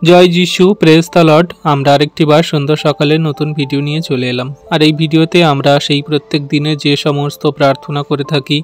জয় যিশু, praise the Lord. আমরা আরেকটি বার সুন্দর সকালে নতুন ভিডিও নিয়ে চলে এলাম। আর এই ভিডিওতে আমরা সেই প্রত্যেক দিনে যে সমস্ত প্রার্থনা করে থাকি,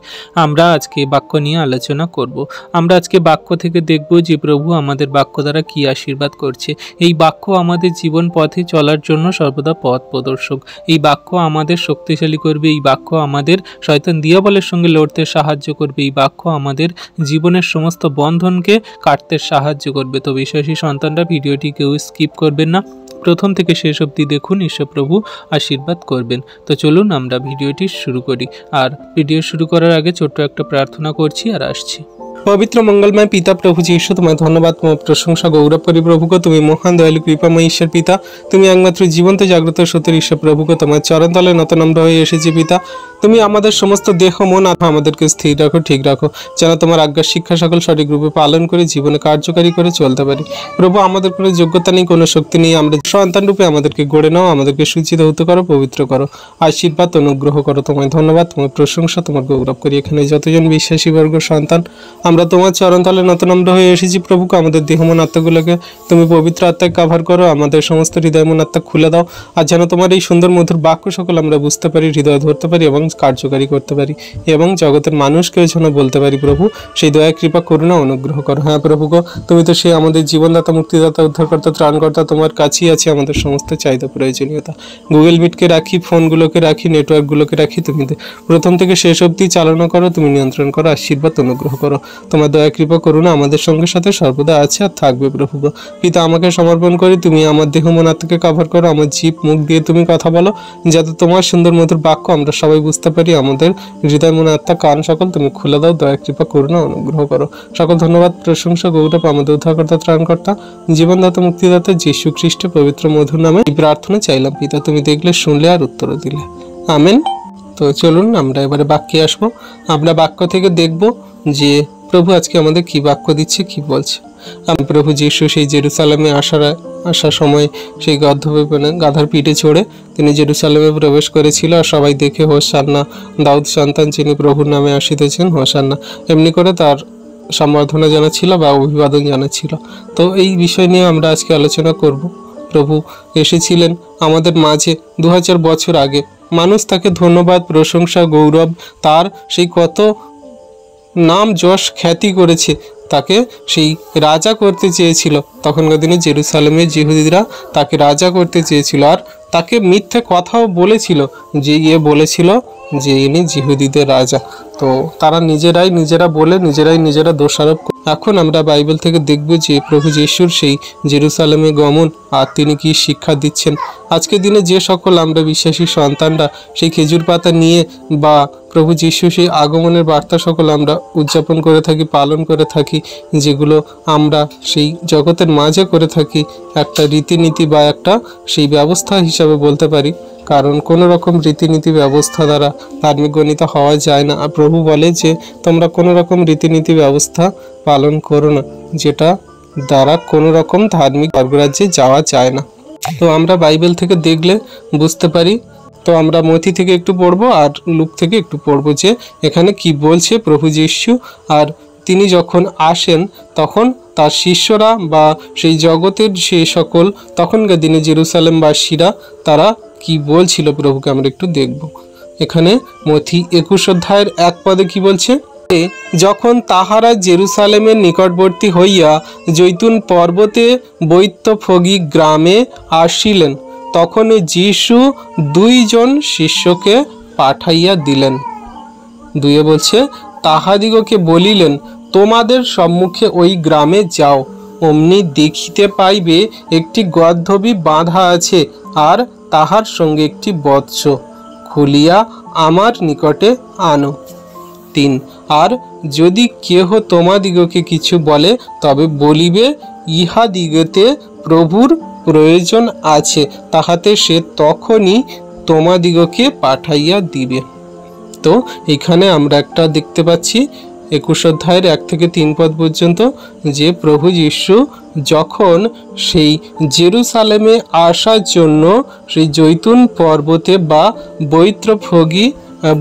আমরা আজকে বাক্য নিয়ে আলোচনা করব। আমরা আজকে বাক্য থেকে দেখব যে প্রভু আমাদের বাক্য দ্বারা কি আশীর্বাদ করছে। এই বাক্য আমাদের জীবন পথে চলার জন্য সর্বদা পথ প্রদর্শক। এই বাক্য আমাদের শক্তিশালী করবে। এই বাক্য আমাদের শয়তান দিয়াবলের সঙ্গে লড়তে সাহায্য করবে। এই বাক্য আমাদের জীবনের সমস্ত বন্ধনকে কাটতে সাহায্য করবে। তো বিশ্বাসী সন্তানরা, ভিডিওটি কেউ স্কিপ করবেন না, প্রথম থেকে শেষ অবধি দেখুন। ঈশ্বরপ্রভু আশীর্বাদ করবেন। তো চলুন আমরা ভিডিওটি শুরু করি। আর ভিডিও শুরু করার আগে ছোট্ট একটা প্রার্থনা করছি আর আসছি। পবিত্র মঙ্গলময় পিতা প্রভু যীশু, তোমায় ধন্যবাদ, তোমার প্রশংসা গৌরব করি প্রভুকে। তুমি মহান দয়ালু কৃপাময় ঈশ্বর পিতা, তুমি একমাত্র জীবন্ত জাগ্রত সত্যের ঈশ্বর প্রভুকে। তোমার চরণ তলে নত নম্র হয়ে এসেছি পিতা। তুমি আমাদের সমস্ত দেহ মন আমাদেরকে স্থির রাখো, ঠিক রাখো, যেন তোমার আজ্ঞার শিক্ষা সকল সঠিক রূপে পালন করে জীবনে কার্যকারী করে চলতে পারি। প্রভু, আমাদের কোনো যোগ্যতা নেই, কোনো শক্তি নেই, আমরা সন্তান রূপে আমাদেরকে গড়ে নাও, আমাদেরকে সূচিত হতে করো, পবিত্র করো, আশীর্বাদ অনুগ্রহ করো। তোমায় ধন্যবাদ, তোমার প্রশংসা, তোমার গৌরব করি। এখানে যতজন বিশ্বাসী বর্গ সন্তান আমরা তোমার চরণতলে নতনম্র হয়ে এসেছি প্রভুকে। আমাদের দেহ মন আত্মাগুলোকে তুমি পবিত্র আত্মায় কাভার করো, আমাদের সমস্ত হৃদয় মন আত্মা খুলে দাও, আর যেন তোমার এই সুন্দর মধুর বাক্য সকল আমরা বুঝতে পারি, হৃদয় ধরতে পারি এবং কার্যকারী করতে পারি, এবং জগতের মানুষকেও যেন বলতে পারি প্রভু, সেই দয়া কৃপা করুণা অনুগ্রহ করো। হ্যাঁ প্রভুকে, তুমি তো সেই আমাদের জীবনদাতা, মুক্তিদাতা, উদ্ধারকর্তা, ত্রাণকর্তা, তোমার কাছেই আছে আমাদের সমস্ত চাহিদা প্রয়োজনীয়তা। গুগল মিটকে রাখি, ফোনগুলোকে রাখি, নেটওয়ার্কগুলোকে রাখি, তুমি প্রথম থেকে শেষ অবধি চালনা করো, তুমি নিয়ন্ত্রণ করো, আশীর্বাদ অনুগ্রহ করো। তোমার দয়া কৃপা করুণা আমাদের সঙ্গে সাথে সর্বদা আছে আর থাকবে প্রভু। পিতা, আমাকে সমর্পণ করি, তুমি আমার দেহ মন আত্মাকে কাভার করো, আমার জীব মুখ দিয়ে তুমি কথা বলো, যাতে তোমার সুন্দর মধুর বাক্য আমরা সবাই বুঝতে পারি। আমাদের হৃদয় মন আত্মা কান সকল তুমি খুলে দাও, দয়া কৃপা করুণা অনুগ্রহ করো। সকল ধন্যবাদ, প্রশংসা, গৌরব আমাদের উদ্ধারকর্তা, ত্রাণকর্তা, জীবনদাতা, মুক্তিদাতা যীশু খ্রিস্ট পবিত্র মধুর নামে এই প্রার্থনা চাইলাম পিতা। তুমি দেখলে, শুনলে আর উত্তর দিলে, আমেন। তো চলুন আমরা এবারে বাক্যে আসবো। আমরা বাক্য থেকে দেখব যে প্রভু আজকে আমাদের কি বাক্য দিচ্ছে, কি বলছে। প্রভু যীশু সেই জেরুসালেমে আসার সময় সেই গাধার পিঠে চড়ে তিনি জেরুসালেমে প্রবেশ করেছিল, আর সবাই দেখে হোসান্না, দাউদ সন্তান যিনি প্রভুর নামে আসিতেছেন, হোসান্না, এমনি করে তার সম্বর্ধনা জানাচ্ছিল বা অভিবাদন জানাচ্ছিল। তো এই বিষয় নিয়ে আমরা আজকে আলোচনা করব। প্রভু এসেছিলেন আমাদের মাঝে 2000 বছর আগে। মানুষ তাকে ধন্যবাদ, প্রশংসা, গৌরব, তার সেই কত নাম যশ খ্যাতি করেছে, তাকে সেই রাজা করতে চেয়েছিল। তখনকার দিনে জেরুসালেমের জিহুদীরা তাকে রাজা করতে চেয়েছিল, আর তাকে মিথ্যে কথাও বলেছিল, যে বলেছিল যে ইনি জিহুদীদের রাজা। তো তারা নিজেরা বলে নিজেরা দোষারোপ। এখন আমরা বাইবেল থেকে দেখব যে প্রভু যীশুর সেই জেরুসালেমে গমন, আর তিনি কি শিক্ষা দিচ্ছেন। আজকের দিনে যে সকল আমরা বিশ্বাসী সন্তানরা সেই খেজুর পাতা নিয়ে বা প্রভু যীশু সেই আগমনের বার্তা সকল আমরা উদযাপন করে থাকি, পালন করে থাকি, যেগুলো আমরা সেই জগতের মাঝে করে থাকি একটা রীতিনীতি বা একটা সেই ব্যবস্থা হিসাবে বলতে পারি, কারণ কোনো রকম রীতিনীতি ব্যবস্থা দ্বারা ধার্মিক গণিত হওয়া যায় না। আর প্রভু বলে যে তোমরা কোনো রকম রীতিনীতি ব্যবস্থা পালন করো না, যেটা দ্বারা কোনো রকম ধার্মিক স্বর্গরাজ্যে যাওয়া যায় না। তো আমরা বাইবেল থেকে দেখলে বুঝতে পারি। তো আমরা মথি থেকে একটু পড়বো আর লুক থেকে একটু পড়বো যে এখানে কি বলছে প্রভু যীশু। আর তিনি যখন আসেন তখন তার শিষ্যরা বা সেই জগতের সেই সকল তখনকার দিনে জেরুসালেমবাসীরা তারা কি বলছিল প্রভুকে আমরা একটু দেখব। এখানে মথি 21 অধ্যায়ের 1 পদে কি বলছে, যখন তাহারা জেরুসালেমের নিকটবর্তী হইয়া জৈতুন পর্বতে বৈত্যফগী গ্রামে আসিলেন, তখন যীশু 2 জন শিষ্যকে পাঠাইয়া দিলেন। 2 বলছে, তাহাদিগকে বলিলেন, তোমাদের সম্মুখে ওই গ্রামে যাও, অমনি দেখিতে পাইবে একটি গর্ধবী বাঁধা আছে, আর তাহার সঙ্গে একটি বৎস, খুলিয়া আমার নিকটে আনো। 3, আর যদি কেহ তোমাদিগকে কিছু বলে, তবে বলিবে, ইহাদিগতে প্রভুর প্রয়োজন আছে, তাহাতে সে তখনই তোমাদিগকে পাঠাইয়া দিবে। তো এখানে আমরা একটা দেখতে পাচ্ছি 21 অধ্যায়ের 1 থেকে 3 পদ পর্যন্ত, যে প্রভু যীশু যখন সেই জেরুসালেমে আসার জন্য সেই জৈতুন পর্বতে বা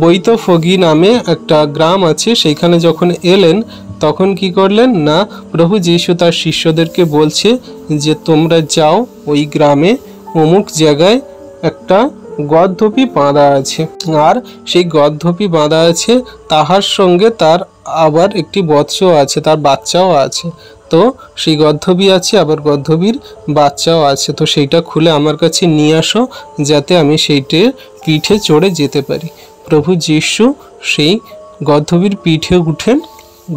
বৈত্যফগী নামে একটা গ্রাম আছে, সেইখানে যখন এলেন, তখন কি করলেন না, প্রভু যীশু তার শিষ্যদেরকে বলছে যে তোমরা যাও ওই গ্রামে অমুক জায়গায় একটা গর্ধপী বাঁধা আছে, আর সেই গর্ধপী বাঁধা আছে, তাহার সঙ্গে তার আবার একটি বৎস আছে, তার বাচ্চাও আছে। তো সেই গর্ধপী আছে, আবার গর্ধপীর বাচ্চাও আছে। তো সেইটা খুলে আমার কাছে নিয়ে আসো, যাতে আমি সেইটার পিঠে চড়ে যেতে পারি। প্রভু যীশু সেই গর্ধপীর পিঠে উঠে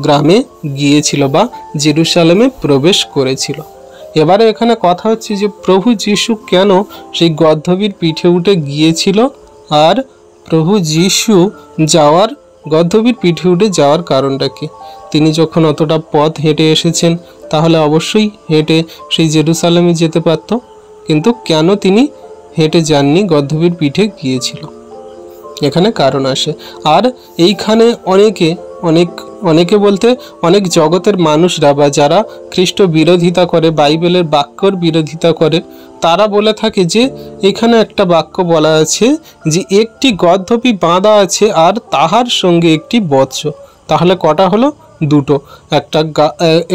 গ্রামে গিয়েছিল বা জেরুসালেমে প্রবেশ করেছিল। এবারে এখানে কথা হচ্ছে যে প্রভু যীশু কেন সেই গর্ধপীর পিঠে উঠে গিয়েছিল, আর প্রভু যীশু গর্ধপীর পিঠে উঠে যাওয়ার কারণটা কি? তিনি যখন অতটা পথ হেঁটে এসেছেন, তাহলে অবশ্যই হেঁটে সেই জেরুসালেমে যেতে পারত, কিন্তু কেন তিনি হেঁটে যাননি, গর্ধপীর পিঠে গিয়েছিল? এখানে কারণ আসে। আর এইখানে অনেকে বলতে অনেক জগতের মানুষরা বা যারা খ্রিস্ট বিরোধিতা করে, বাইবেলের বাক্যর বিরোধিতা করে, তারা বলে থাকে যে এখানে একটা বাক্য বলা আছে যে একটি গর্ধপী বাঁধা আছে আর তাহার সঙ্গে একটি বৎস। তাহলে কটা হলো? দুটো।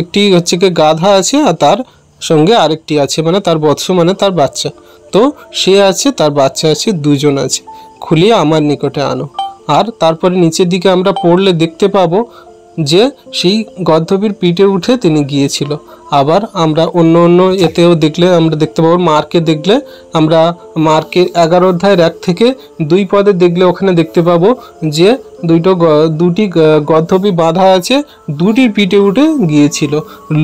একটি হচ্ছে কি গাধা আছে আর তার সঙ্গে আরেকটি আছে, মানে তার বৎস মানে তার বাচ্চা। তো সে আছে, তার বাচ্চা আছে, দুজন আছে। খুলিয়ে আমার নিকটে আনো। আর তারপরে নিচের দিকে আমরা পড়লে দেখতে পাবো যে সেই গর্ধপীর পিঠে উঠে তিনি গিয়েছিল। আবার আমরা অন্য এতেও দেখলে আমরা দেখতে পাবো, মার্কে দেখলে আমরা মার্কের 11 অধ্যায়ের 1 থেকে 2 পদে দেখলে ওখানে দেখতে পাবো যে দুটি গর্ধপী বাঁধা আছে, দুটির পিঠে উঠে গিয়েছিল।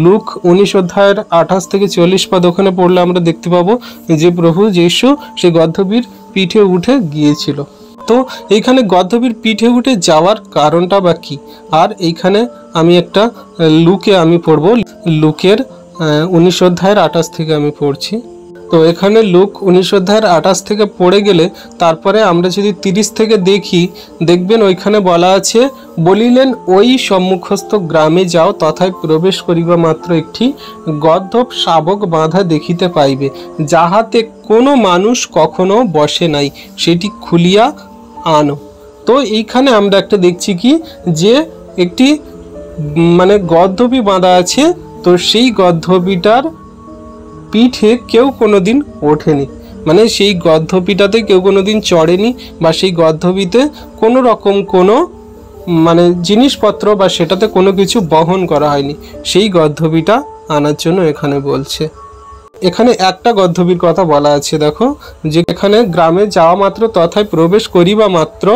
লুক 19 অধ্যায়ের 28 থেকে 40 পদ ওখানে পড়লে আমরা দেখতে পাবো যে প্রভু যীশু সেই গর্ধপীর পিঠে উঠে গিয়েছিল। তো এইখানে গর্ধপীর পিঠে উঠে যাওয়ার কারণটা বা কি? আর এইখানে আমি একটা লুকে আমি পড়ব, লুকের 19 অধ্যায়ের 28 থেকে আমি পড়ছি। তো এখানে লুক 19 অধ্যায়ের 28 থেকে পড়ে গেলে তারপরে আমরা যদি 30 থেকে দেখবেন ওইখানে বলা আছে, বলিলেন ওই সম্মুখস্থ গ্রামে যাও, তথায় প্রবেশ করিবা মাত্র একটি গর্ধপ শাবক বাঁধা দেখিতে পাইবে, যাহাতে কোনো মানুষ কখনো বসে নাই, সেটি খুলিয়া আনো। তো এইখানে আমরা একটা দেখছি কি যে একটি মানে গর্ধপী বাঁধা আছে, তো সেই গর্ধপীটার পিঠে কেউ কোনোদিন ওঠেনি, মানে সেই গর্ধপীটাতে কেউ কোনোদিন চড়েনি, বা সেই গর্ধপীতে কোনো রকম কোনো মানে জিনিসপত্র বা সেটাতে কোনো কিছু বহন করা হয়নি। সেই গর্ধপীটা আনার জন্য এখানে বলছে। এখানে একটা গর্ধপীর কথা বলা আছে, দেখো যে এখানে গ্রামে যাওয়া মাত্র তথায় প্রবেশ করিবা মাত্র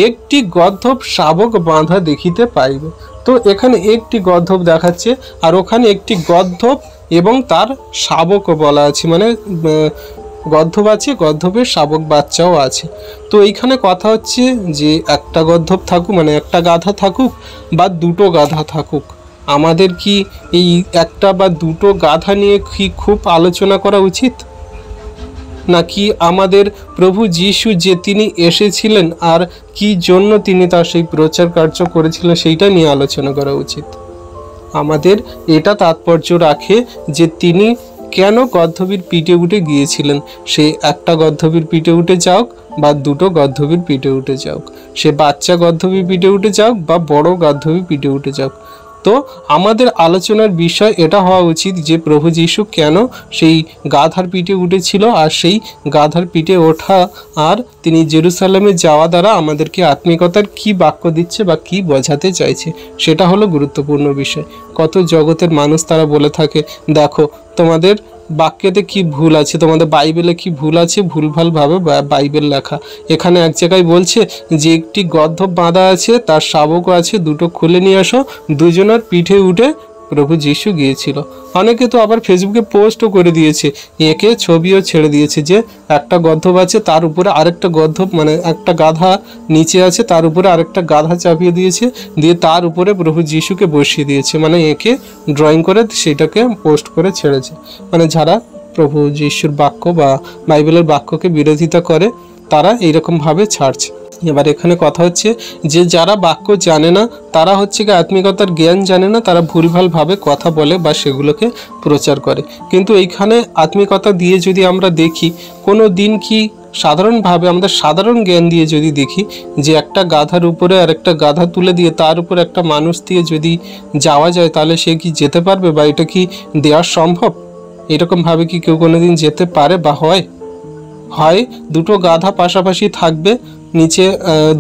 একটি গর্ধপ শাবক বাঁধা দেখিতে পাইবে। তো এখানে একটি গর্ধপ দেখাচ্ছে, আর ওখানে একটি গর্ধপ এবং তার শাবকও বলা আছে, মানে গর্ধপ আছে, গর্ধপের শাবক বাচ্চাও আছে। তো এইখানে কথা হচ্ছে যে একটা গর্ধপ থাকুক, মানে একটা গাধা থাকুক বা দুটো গাধা থাকুক, আমাদের কি এই একটা বা দুটো গাধা নিয়ে কি খুব আলোচনা করা উচিত? নাকি আমাদের প্রভু যীশু যে তিনি এসেছিলেন আর কি জন্য তিনি তার সেই প্রচার কার্য করেছিলেন সেইটা নিয়ে আলোচনা করা উচিত? আমাদের এটা তাৎপর্য রাখে যে তিনি কেন গর্ধপীর পিঠে উঠে গিয়েছিলেন। সে একটা গর্ধপীর পিঠে উঠে যাওক বা দুটো গর্ধপীর পিঠে উঠে যাওক, সে বাচ্চা গর্ধপীর পিঠে উঠে যাওক বা বড় গর্ধপীর পিঠে উঠে যাওক। তো আমাদের আলোচনার বিষয় এটা হওয়া উচিত যে প্রভু যীশু কেন সেই গাধার পিঠে উঠেছিল, আর সেই গাধার পিঠে ওঠা আর তিনি জেরুসালেমে যাওয়া দ্বারা আমাদেরকে আত্মিকতার কি বাক্য দিচ্ছে বা কি বোঝাতে চাইছে, সেটা হলো গুরুত্বপূর্ণ বিষয়। কত জগতের মানুষ তারা বলে থাকে, দেখো তোমাদের বাক্যতে কি ভুল আছে, তোমাদের বাইবেলে কি ভুল আছে, ভুলভালভাবে বাইবেল লেখা। এখানে এক জায়গায় বলছে যে একটি গর্ধপ বাঁধা আছে, তার শাবকও আছে, দুটো খুলে নিয়ে আসো, দুজনের পিঠে উঠে প্রভু যীশু গিয়েছিল। অনেকে তো আবার ফেসবুকে পোস্টও করে দিয়েছে, একে ছবিও ছেড়ে দিয়েছে যে একটা গর্ধপ আছে, তার উপরে আরেকটা গর্ধপ, মানে একটা গাধা নিচে আছে, তার উপরে আরেকটা গাধা চাপিয়ে দিয়েছে, দিয়ে তার উপরে প্রভু যীশুকে বসিয়ে দিয়েছে, মানে একে ড্রয়িং করে সেটাকে পোস্ট করে ছেড়েছে। মানে যারা প্রভু যীশুর বাক্য বা বাইবেলের বাক্যকে বিরোধিতা করে তারা এইরকমভাবে ছাড়ছে। এবার এখানে কথা হচ্ছে যে যারা বাক্য জানে না, তারা হচ্ছে কি আত্মিকতার জ্ঞান জানে না, তারা ভুলভালভাবে কথা বলে বা সেগুলোকে প্রচার করে। কিন্তু এইখানে আত্মিকতা দিয়ে যদি আমরা দেখি, কোনো দিন কি সাধারণভাবে আমাদের সাধারণ জ্ঞান দিয়ে যদি দেখি যে একটা গাধার উপরে আর একটা গাধা তুলে দিয়ে তার উপর একটা মানুষ দিয়ে যদি যাওয়া যায় তাহলে সে কি যেতে পারবে বা এটা কি দেওয়া সম্ভব? এরকমভাবে কি কেউ কোনোদিন যেতে পারে বা হয়? দুটো গাধা পাশাপাশি থাকবে, নিচে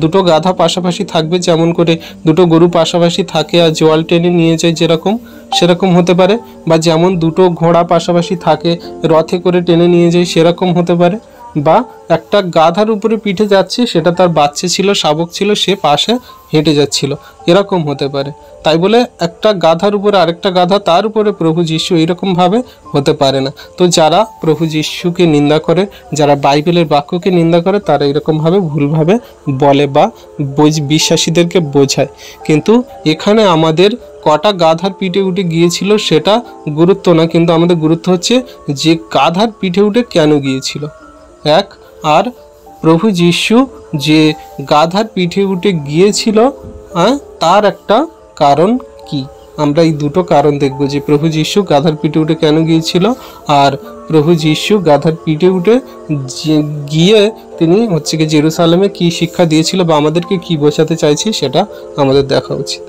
দুটো গাধা পাশাপাশি থাকবে, যেমন করে দুটো গরু পাশাপাশি থাকে আর জল টেনে নিয়ে যায় যেরকম, সেরকম হতে পারে। বা যেমন দুটো ঘোড়া পাশাপাশি থাকে রথে করে টেনে নিয়ে যায় সেরকম হতে পারে। বা একটা গাধার উপরে পিঠে যাচ্ছে, সেটা তার বাচ্চা ছিল, শাবক ছিল, সে পাশে হেঁটে যাচ্ছিল, এরকম হতে পারে। তাই বলে একটা গাধার উপরে আরেকটা গাধা তার উপরে প্রভু যীশু এরকমভাবে হতে পারে না। তো যারা প্রভু যীশুকে নিন্দা করে, যারা বাইবেলের বাক্যকে নিন্দা করে, তারা এরকমভাবে ভুলভাবে বলে বা বিশ্বাসীদেরকে বোঝায়। কিন্তু এখানে আমাদের কটা গাধার পিঠে উঠে গিয়েছিল সেটা গুরুত্ব না, কিন্তু আমাদের গুরুত্ব হচ্ছে যে গাধার পিঠে উঠে কেন গিয়েছিল। আর প্রভু যীশু যে গাধার পিঠে উঠে গিয়েছিল তার একটা কারণ কি, আমরা এই দুটো কারণ দেখব, যে প্রভু যীশু গাধার পিঠে উঠে কেন গিয়েছিল আর প্রভু যীশু গাধার পিঠে উঠে গিয়ে তিনি কি জেরুসালেমে কি শিক্ষা দিয়েছিল বা আমাদেরকে কি বোঝাতে চাইছে সেটা আমাদের দেখা উচিত।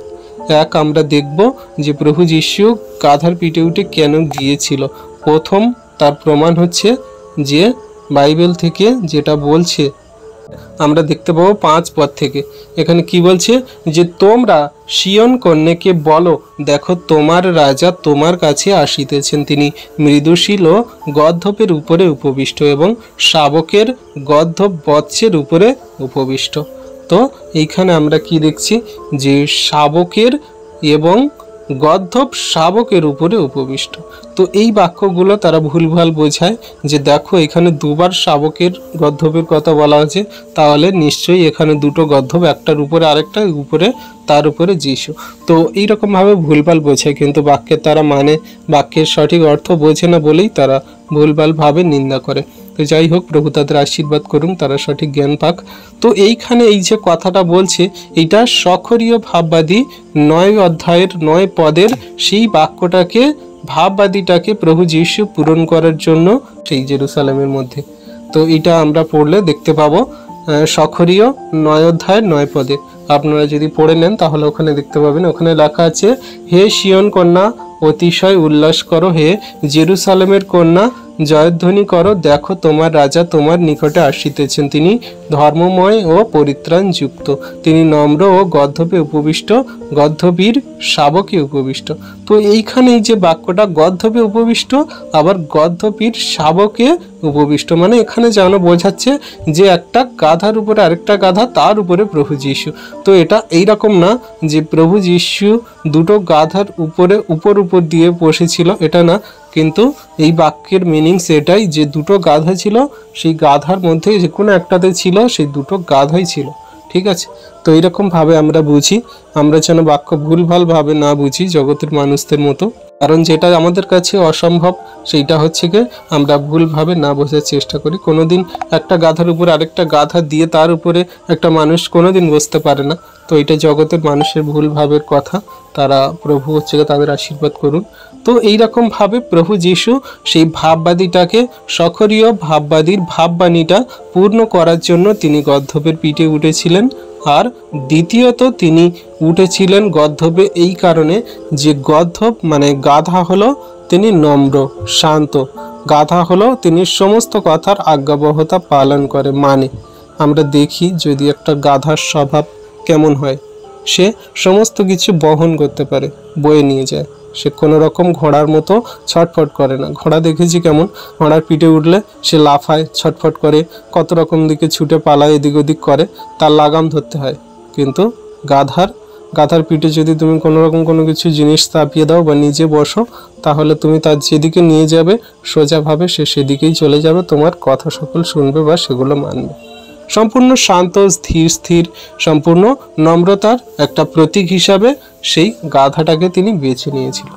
আমরা দেখব যে প্রভু যীশু গাধার পিঠে উঠে কেন গিয়েছিল। প্রথম তার প্রমাণ হচ্ছে যে বাইবেল থেকে যেটা বলছে আমরা দেখতে পাবো 5 পদ থেকে। এখানে কি বলছে, যে তোমরা সিয়ন কন্যাকে বলো, দেখো তোমার রাজা তোমার কাছে আসিতেছেন, তিনি মৃদুশীল ও গর্ধপের উপরে উপবিষ্ট এবং শাবকের গর্ধপ বৎসের উপরে উপবিষ্ট। তো এইখানে আমরা কি দেখছি, যে শাবকের এবং গর্ধপ শাবকের উপরে উপবিষ্ট। তো এই বাক্যগুলো তারা ভুলভাল বোঝায়, যে দেখো এখানে দুবার শাবকের গর্ধপের কথা বলা হয়েছে, তাহলে নিশ্চয়ই এখানে দুটো গর্ধপ, একটার উপরে আরেকটা, উপরে তার উপরে যীশু। তো এইরকমভাবে ভুলভাল বোঝায়, কিন্তু বাক্যের তারা বাক্যের সঠিক অর্থ বোঝে না বলেই তারা ভুলভালভাবে নিন্দা করে। তো যাই হোক, প্রভু তাদের আশীর্বাদ করুন, তারা সঠিক জ্ঞান পাক। তো এইখানে এই যে কথাটা বলছে, এইটা সখরীয় ভাববাদী 9 অধ্যায়ের 9 পদের সেই বাক্যটাকে, ভাববাদীটাকে প্রভু যীশু পূরণ করার জন্য সেই জেরুসালেমের মধ্যে। তো এটা আমরা পড়লে দেখতে পাবো সখরীয় 9 অধ্যায়ের 9 পদে। আপনারা যদি পড়ে নেন তাহলে ওখানে দেখতে পাবেন, ওখানে লেখা আছে, হে সিয়ন কন্যা অতিশয় উল্লাস করো, হে জেরুসালেমের কন্যা জয়ধ্বনি করো, দেখো তোমার রাজা তোমার নিকটে আসিতেছেন, তিনি ধর্মময় ও পরিত্রাণ যুক্ত, তিনি নম্র ও গর্ধপে উপবিষ্ট, গর্ধবীর শাবকে উপবিষ্ট। তো এইখানে এই যে বাক্যটা গর্ধপে উপবিষ্ট আবার গর্ধবীর শাবকে উপবিষ্ট, মানে এখানে যেন বোঝাচ্ছে যে একটা গাধার উপরে আরেকটা গাধা, তার উপরে প্রভু যীশু। তো এটা এইরকম না যে প্রভু যীশু দুটো গাধার উপরে উপর দিয়ে বসেছিল, এটা না, কিন্তু এই বাক্যের মিনিংস এটাই যে দুটো গাধা ছিল, সেই গাধার মধ্যে যে কোনো একটাতে ছিল, সেই দুটো গাধাই ছিল। ঠিক আছে, তো এইরকমভাবে আমরা বুঝি, আমরা যেন বাক্য ভুলভালভাবে না বুঝি জগতের মানুষদের মতো। কারণ যেটা আমাদের কাছে অসম্ভব সেইটা হচ্ছে কি আমরা ভুলভাবে না বোঝার চেষ্টা করি। কোনোদিন একটা গাধার উপরে আরেকটা গাধা দিয়ে তার উপরে একটা মানুষ কোনোদিন বসতে পারে না। তো এটা জগতের মানুষের ভুলভাবের কথা, তারা প্রভু তাদের আশীর্বাদ করুন। তো এইরকমভাবে প্রভু যীশু সেই ভাববাদীটাকে, সখরীয় ভাববাদীর ভাববাণীটা পূর্ণ করার জন্য তিনি গর্ধপের পিঠে উঠেছিলেন। আর দ্বিতীয়ত তিনি উঠেছিলেন গর্ধপে এই কারণে যে গর্ধপ মানে গাধা হলো তিনি নম্র শান্ত, গাধা হলো তিনি সমস্ত কথার আজ্ঞাবহতা পালন করে, মানে আমরা দেখি যদি একটা গাধার স্বভাব কেমন হয়, সে সমস্ত কিছু বহন করতে পারে, বয়ে নিয়ে যায়, সে কোনো রকম ঘোড়ার মতো ছটফট করে না। ঘোড়া দেখেছি কেমন, ঘোড়ার পিঠে উঠলে সে লাফায়, ছটফট করে, কত রকম দিকে ছুটে পালায়, এদিক ওদিক করে, তার লাগাম ধরতে হয়। কিন্তু গাধার পিঠে যদি তুমি কোনো রকম কোনো কিছু জিনিস চাপিয়ে দাও বা নিজে বসো, তাহলে তুমি তার যেদিকে নিয়ে যাবে সোজাভাবে সে সেদিকেই চলে যাবে, তোমার কথা সকল শুনবে বা সেগুলো মানবে। সম্পূর্ণ শান্ত, স্থির, সম্পূর্ণ নম্রতার একটা প্রতীক হিসাবে সেই গাধাটাকে তিনি বেছে নিয়েছিল।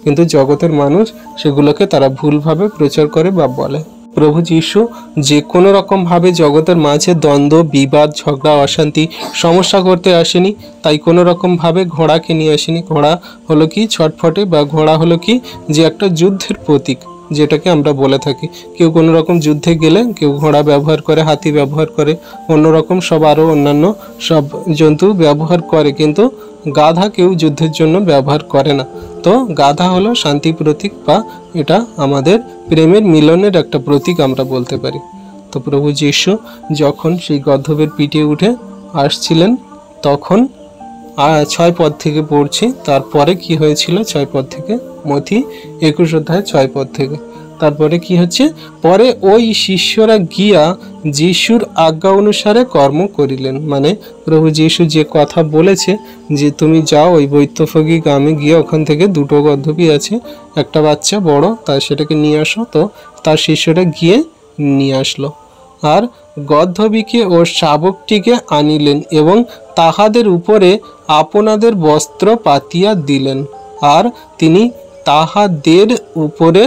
কিন্তু জগতের মানুষ সেগুলোকে তারা ভুলভাবে প্রচার করে বা বলে। প্রভু যীশু যে কোনো রকমভাবে জগতের মাঝে দ্বন্দ্ব, বিবাদ, ঝগড়া, অশান্তি, সমস্যা করতে আসেনি, তাই কোনো রকমভাবে ঘোড়াকে নিয়ে আসেনি। ঘোড়া হলো কি ছটফটে, বা ঘোড়া হলো কি যে একটা যুদ্ধের প্রতীক, যেটাকে আমরা বলে থাকি। কেউ কোনো রকম যুদ্ধে গেলে কেউ ঘোড়া ব্যবহার করে, হাতি ব্যবহার করে, অন্যরকম সব আরও অন্যান্য সব জন্তু ব্যবহার করে, কিন্তু গাধা কেউ যুদ্ধের জন্য ব্যবহার করে না। তো গাধা হলো শান্তি প্রতীক, বা এটা আমাদের প্রেমের মিলনের একটা প্রতীক আমরা বলতে পারি। তো প্রভু যীশু যখন সেই গর্ধবের পিঠে উঠে আসছিলেন তখন 6 পদ থেকে পড়ছি, তারপরে কি হয়েছিল 6 পদ থেকে, মথি 21 অধ্যায় 6 পদ থেকে। তারপরে কি হচ্ছে, পরে ওই শিষ্যরা গিয়া যিশুর আজ্ঞা অনুসারে কর্ম করিলেন। মানে প্রভু যীশু যে কথা বলেছে যে তুমি যাও ওই বৈত্যফগী গ্রামে গিয়ে ওখান থেকে 2টো গর্ধবী আছে, একটা বাচ্চা বড়, তা সেটাকে নিয়ে আসো। তো তার শিষ্যরা গিয়ে নিয়ে আসলো, আর গর্ধবীকে ও শাবকটিকে আনিলেন এবং তাহাদের উপরে আপনাদের বস্ত্র পাতিয়া দিলেন, আর তিনি তাহাদের উপরে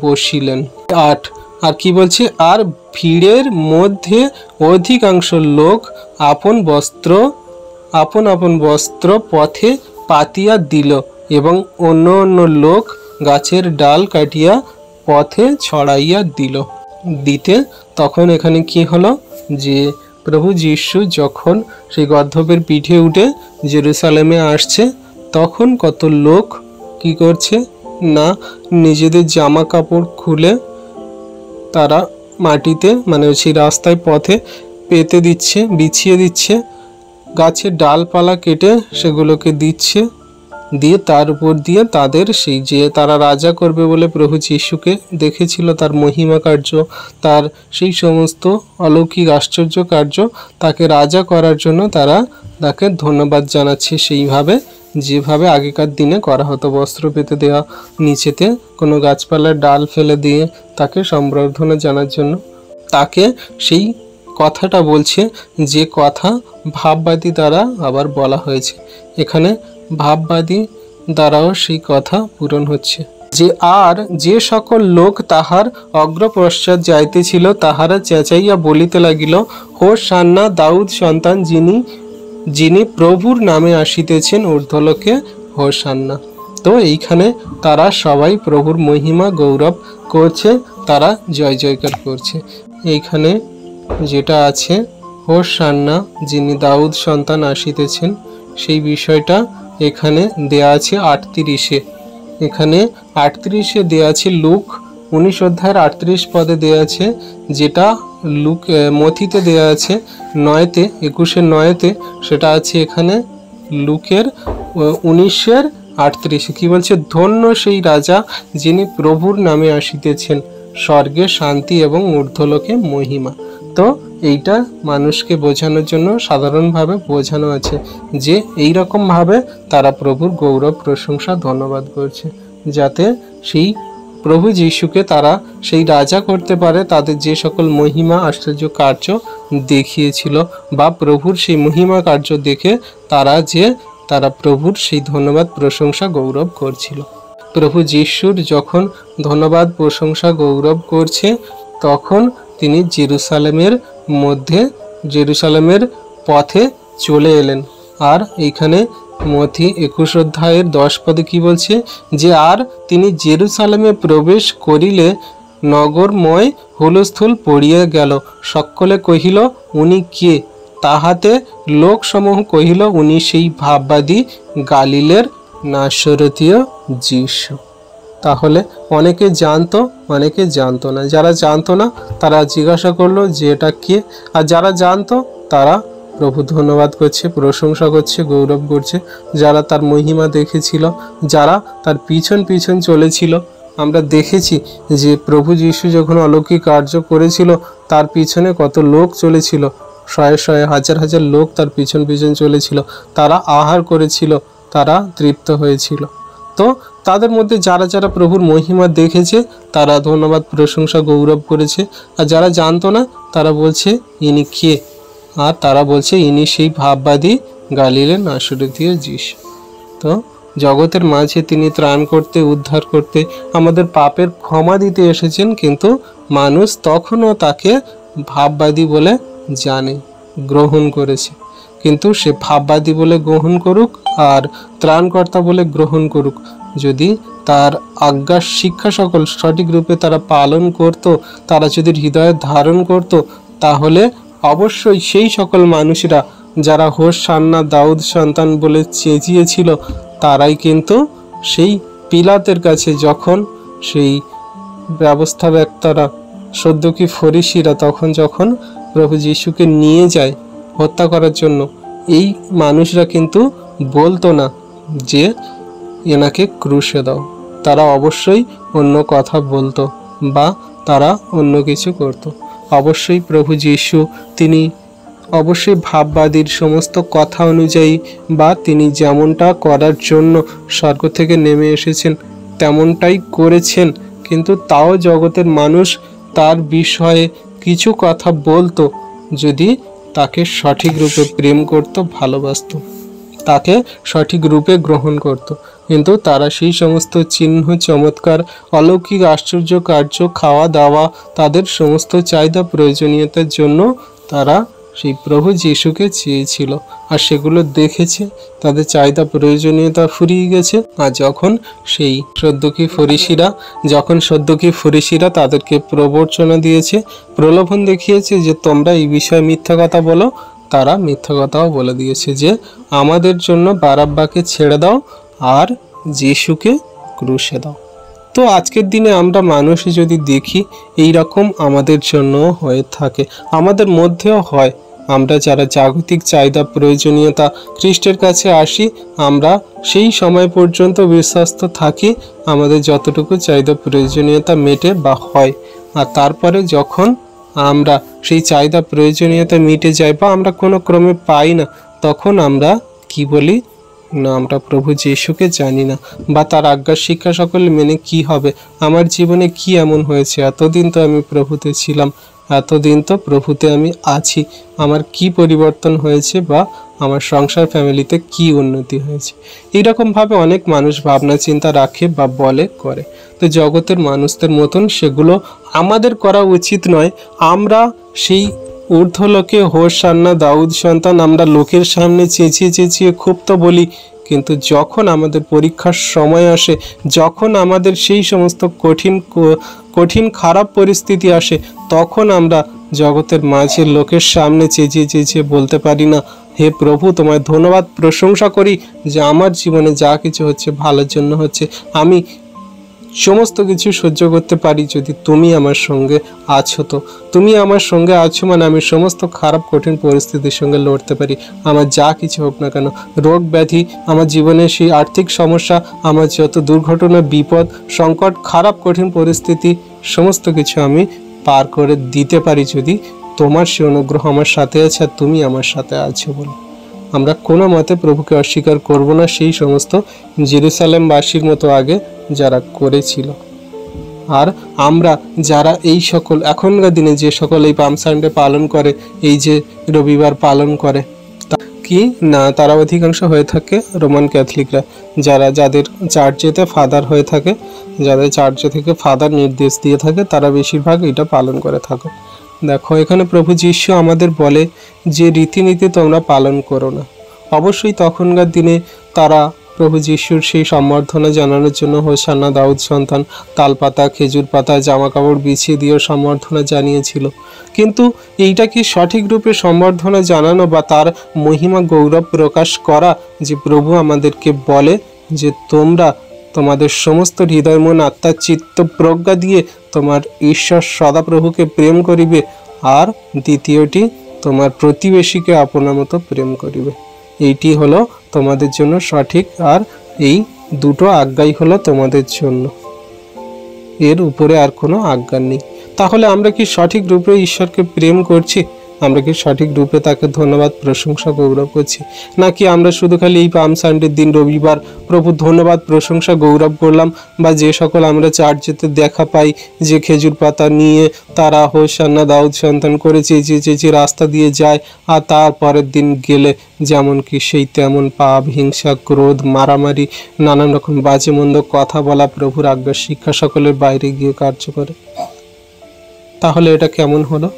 বসিলেন। 8 আর কি বলছে, আর ভিড়ের মধ্যে অধিকাংশ লোক আপন আপন বস্ত্র পথে পাতিয়া দিল এবং অন্য অন্য লোক গাছের ডাল কাটিয়া পথে ছড়াইয়া দিতে। তখন এখানে কি হলো, যে প্রভু যীশু যখন সেই গর্ধবের পিঠে উঠে জেরুসালেমে আসছে, তখন কত লোক কি করছে না, নিজেদের জামা কাপড় খুলে তারা মাটিতে, মানে সেই রাস্তায় পথে পেতে দিচ্ছে, বিছিয়ে দিচ্ছে, গাছের ডালপালা কেটে সেগুলোকে দিচ্ছে, দিয়ে তার উপর দিয়ে তাদের সেই যে তারা রাজা করবে বলে প্রভু যীশুকে দেখেছিল, তার মহিমা কার্য, তার সেই সমস্ত অলৌকিক আশ্চর্য কার্য, তাকে রাজা করার জন্য তারা তাকে ধন্যবাদ জানাচ্ছে, সেইভাবে যেভাবে আগেকার দিনে করা হতো, বস্ত্র পেতে দেওয়া, নিচেতে কোনো গাছপালার ডাল ফেলে দিয়ে তাকে সম্বর্ধনা জানার জন্য। তাকে সেই কথাটা বলছে যে কথা ভাববাদী দ্বারা আবার বলা হয়েছে, এখানে ভাববাদী দ্বারাও সেই কথা পূরণ হচ্ছে। যে আর যে সকল লোক তাহার অগ্রপশ্চাৎ যাইতেছিল তাহারা চেঁচাইয়া বলিতে লাগিল, হোসান্না দাউদ সন্তান, যিনি প্রভুর নামে আসিতেছেন, ঊর্ধ্বলোকে হোসান্না। তো এইখানে তারা সবাই প্রভুর মহিমা গৌরব করছে, তারা জয় জয়কার করছে। এইখানে যেটা আছে হোসান্না, যিনি দাউদ সন্তান আসিতেছেন, সেই বিষয়টা এখানে দেয়া আছে 38-এ। এখানে 38-এ দেয়া আছে, লুক 19 অধ্যায়ের 38 পদে দেয়া আছে, যেটা মথিতে দেয়া আছে 9-তে, 21-9-তে, সেটা আছে এখানে লুকের 19-38। কি বলছে, ধন্য সেই রাজা যিনি প্রভুর নামে আসিতেছেন, স্বর্গে শান্তি এবং ঊর্ধ্বলোকে মহিমা। তো এইটা মানুষকে বোঝানোর জন্য সাধারণভাবে বোঝানো আছে যে এই রকমভাবে তারা প্রভুর গৌরব প্রশংসা ধন্যবাদ করছে, যাতে সেই প্রভু যিশুকে তারা সেই রাজা করতে পারে, তাদের যে সকল মহিমা আশ্চর্য কার্য দেখিয়েছিল, বা প্রভুর সেই মহিমা কার্য দেখে তারা প্রভুর সেই ধন্যবাদ প্রশংসা গৌরব করছিল। প্রভু যিশুর যখন ধন্যবাদ প্রশংসা গৌরব করছে, তখন তিনি জেরুসালেমের পথে চলে এলেন। আর এইখানে মথি 21 অধ্যায়ের 10 পদে কি বলছে, যে আর তিনি জেরুসালেমে প্রবেশ করিলে নগরময় হুলস্থুল পড়িয়া গেল, সকলে কহিল উনি কে? তাহাতে লোকসমূহ কহিল উনি সেই ভাববাদী গালিলের নাসরতীয় যীশু। তাহলে অনেকে জানতো, অনেকে জানতো না। যারা জানতো না তারা জিজ্ঞাসা করলো যে এটা কে, আর যারা জানতো তারা প্রভু ধন্যবাদ করছে, প্রশংসা করছে, গৌরব করছে। যারা তার মহিমা দেখেছিল, যারা তার পিছন চলেছিল, আমরা দেখেছি যে প্রভু যীশু যখন অলৌকিক কার্য করেছিল তার পিছনে কত লোক চলেছিল, শয়ে হাজার লোক তার পিছন চলেছিল, তারা আহার করেছিল, তারা তৃপ্ত হয়েছিল। তো তাদের মধ্যে যারা প্রভুর মহিমা দেখেছে তারা ধন্যবাদ প্রশংসা গৌরব করেছে, আর যারা জানতো না তারা বলছে ইনি কে, আর তারা বলছে ইনি সেই ভাববাদী গালিলের নাসরতীয় যীশু। তো জগতের মাঝে তিনি ত্রাণ করতে, উদ্ধার করতে, আমাদের পাপের ক্ষমা দিতে এসেছেন, কিন্তু মানুষ তখনও তাকে ভাববাদী বলে জানে, গ্রহণ করেছে। কিন্তু সে ভাববাদী বলে গ্রহণ করুক আর ত্রাণকর্তা বলে গ্রহণ করুক, যদি তার আজ্ঞার শিক্ষা সকল সঠিক রূপে তারা পালন করত, তারা যদি হৃদয়ে ধারণ করত, তাহলে অবশ্যই সেই সকল মানুষরা যারা হোসান্না দাউদ সন্তান বলে চেঁচিয়েছিল, তারাই কিন্তু সেই পিলাতের কাছে যখন সেই ব্যবস্থাবেত্তারা সদ্যকি ফরিসিরা তখন যখন প্রভু যিশুকে নিয়ে যায় হত্যা করার জন্য, এই মানুষরা কিন্তু বলতো না যে এনাকে ক্রুশে দাও। তারা অবশ্যই অন্য কথা বলতো বা তারা অন্য কিছু করত। অবশ্যই প্রভু যিশু তিনি অবশ্যই ভাববাদীর সমস্ত কথা অনুযায়ী বা তিনি যেমনটা করার জন্য স্বর্গ থেকে নেমে এসেছেন তেমনটাই করেছেন, কিন্তু তাও জগতের মানুষ তার বিষয়ে কিছু কথা বলতো যদি তাকে সঠিক রূপে প্রেম করত, ভালোবাসত, তাকে সঠিক রূপে গ্রহণ করত। কিন্তু তারা সেই সমস্ত চিহ্ন, চমৎকার, অলৌকিক আশ্চর্য কার্য, খাওয়া দাওয়া, তাদের সমস্ত চাহিদা প্রয়োজনীয়তার জন্য তারা সেই প্রভু যিশুকে চেয়েছিল, আর সেগুলো দেখেছে, তাদের চাহিদা প্রয়োজনীয়তা ফুরিয়ে গেছে। আর যখন সেই সদ্যকি ফরিসিরা তাদেরকে প্রবর্চনা দিয়েছে, প্রলোভন দেখিয়েছে যে তোমরা এই বিষয়ে মিথ্যা কথা বলো, তারা মিথ্যা কথাও বলে দিয়েছে যে আমাদের জন্য বারাব্বাকে ছেড়ে দাও আর যিশুকে ক্রুশে দাও। তো আজকের দিনে আমরা মানুষ যদি দেখি এই রকম আমাদের জন্য হয়ে থাকে, আমাদের মধ্যেও হয়। আমরা যারা জাগতিক চাহিদা প্রয়োজনীয়তা খ্রিস্টের কাছে আসি, আমরা সেই সময় পর্যন্ত বিশ্বস্ত থাকি আমাদের যতটুকু চাহিদা প্রয়োজনীয়তা মেটে বা হয়, আর তারপরে যখন আমরা সেই চাহিদা প্রয়োজনীয়তা মিটে যায় বা আমরা কোনো ক্রমে পাই না, তখন আমরা কি বলি না আমরা প্রভু যিশুকে জানি না, বা তার আজ্ঞার শিক্ষা সকল মেনে কি হবে, আমার জীবনে কি এমন হয়েছে, এতদিন তো আমি প্রভুতে ছিলাম, এতদিন তো প্রভুতে আমি আছি, আমার কি পরিবর্তন হয়েছে বা আমার সংসার ফ্যামিলিতে কি উন্নতি হয়েছে। এইরকমভাবে অনেক মানুষ ভাবনা চিন্তা রাখে বা বলে করে। তো জগতের মানুষদের মতন সেগুলো আমাদের করা উচিত নয়। আমরা সেই ঊর্ধ্বলোকে হোসান্না দাউদ সন্তান আমরা লোকের সামনে চেঁচিয়ে চেঁচিয়ে খুব তো বলি, কিন্তু যখন আমাদের পরীক্ষার সময় আসে, যখন আমাদের সেই সমস্ত কঠিন খারাপ পরিস্থিতি আসে, তখন আমরা জগতের মাঝে লোকের সামনে চেঁচিয়ে চেঁচিয়ে বলতে পারি না, হে প্রভু তোমায় ধন্যবাদ প্রশংসা করি যে আমার জীবনে যা কিছু হচ্ছে ভালোর জন্য হচ্ছে, আমি সমস্ত কিছু সহ্য করতে পারি যদি তুমি আমার সঙ্গে আছো। তো তুমি আমার সঙ্গে আছো মানে আমি সমস্ত খারাপ কঠিন পরিস্থিতির সঙ্গে লড়তে পারি, আমার যা কিছু হোক না কেন, রোগ ব্যাধি, আমার জীবনে সেই আর্থিক সমস্যা, আমার যত দুর্ঘটনা, বিপদ, সংকট, খারাপ কঠিন পরিস্থিতি, সমস্ত কিছু আমি পার করে দিতে পারি যদি তোমার সে অনুগ্রহ আমার সাথে আছে আর তুমি আমার সাথে আছো বলে। আমরা কোনো মতে প্রভুকে অস্বীকার করব না, সেই সমস্ত জেরুসালেমবাসীর মতো আগে যারা করেছিল। আর আমরা যারা এই সকল এখনকার দিনে যে সকল এই পাম সানডে পালন করে, এই যে রবিবার পালন করে, কি না তারা অধিকাংশ হয়ে থাকে রোমান ক্যাথলিকরা, যাদের চার্চেতে ফাদার হয়ে থাকে, যাদের চার্চে থেকে ফাদার নির্দেশ দিয়ে থাকে, তারা বেশিরভাগ এটা পালন করে থাকে। দেখো এখানে প্রভু যিশু আমাদের বলে যে রীতিনীতি তোমরা পালন করো না। অবশ্যই তখনকার দিনে তারা প্রভু যিশুর সেই সম্বর্ধনা জানানোর জন্য হোসান্না দাউদ সন্তান তালপাতা, খেজুর পাতা, জামা কাপড় বিছিয়ে দিয়ে সম্বর্ধনা জানিয়েছিল। কিন্তু এইটা কি সঠিক রূপে সম্বর্ধনা জানানো বা তার মহিমা গৌরব প্রকাশ করা যে প্রভু আমাদেরকে বলে যে তোমরা তোমাদের সমস্ত হৃদয়, মন, আত্মা, চিত্ত, প্রজ্ঞা দিয়ে তোমার ঈশ্বর সদাপ্রভুকে প্রেম করিবে, আর দ্বিতীয়টি তোমার প্রতিবেশীকে আপনার মতো প্রেম করিবে। এইটি হলো তোমাদের জন্য সঠিক, আর এই দুটো আজ্ঞাই হলো তোমাদের জন্য, এর উপরে আর কোনো আজ্ঞা নেই। তাহলে আমরা কি সঠিক রূপে ঈশ্বরকে প্রেম করছি? আমরা কি সঠিক রূপে তাকে ধন্যবাদ প্রশংসা গৌরব করছি? নাকি আমরা শুধু খালি এই পাম সানডের দিন রবিবার প্রভু ধন্যবাদ প্রশংসা গৌরব করলাম, বা যে সকল আমরা চার্চেতে দেখা পাই যে খেজুর পাতা নিয়ে তারা হোসান্না দাউদ সন্তান করে চেঁচিয়ে চেঁচিয়ে রাস্তা দিয়ে যায়, আর তারপরের দিন গেলে যেমন কি সেই তেমন পাপ, হিংসা, ক্রোধ, মারামারি, নানান রকম বাজে মন্দ কথা বলা, প্রভুর আজ্ঞার শিক্ষা সকলের বাইরে গিয়ে কার্য করে। তাহলে এটা কেমন হলো?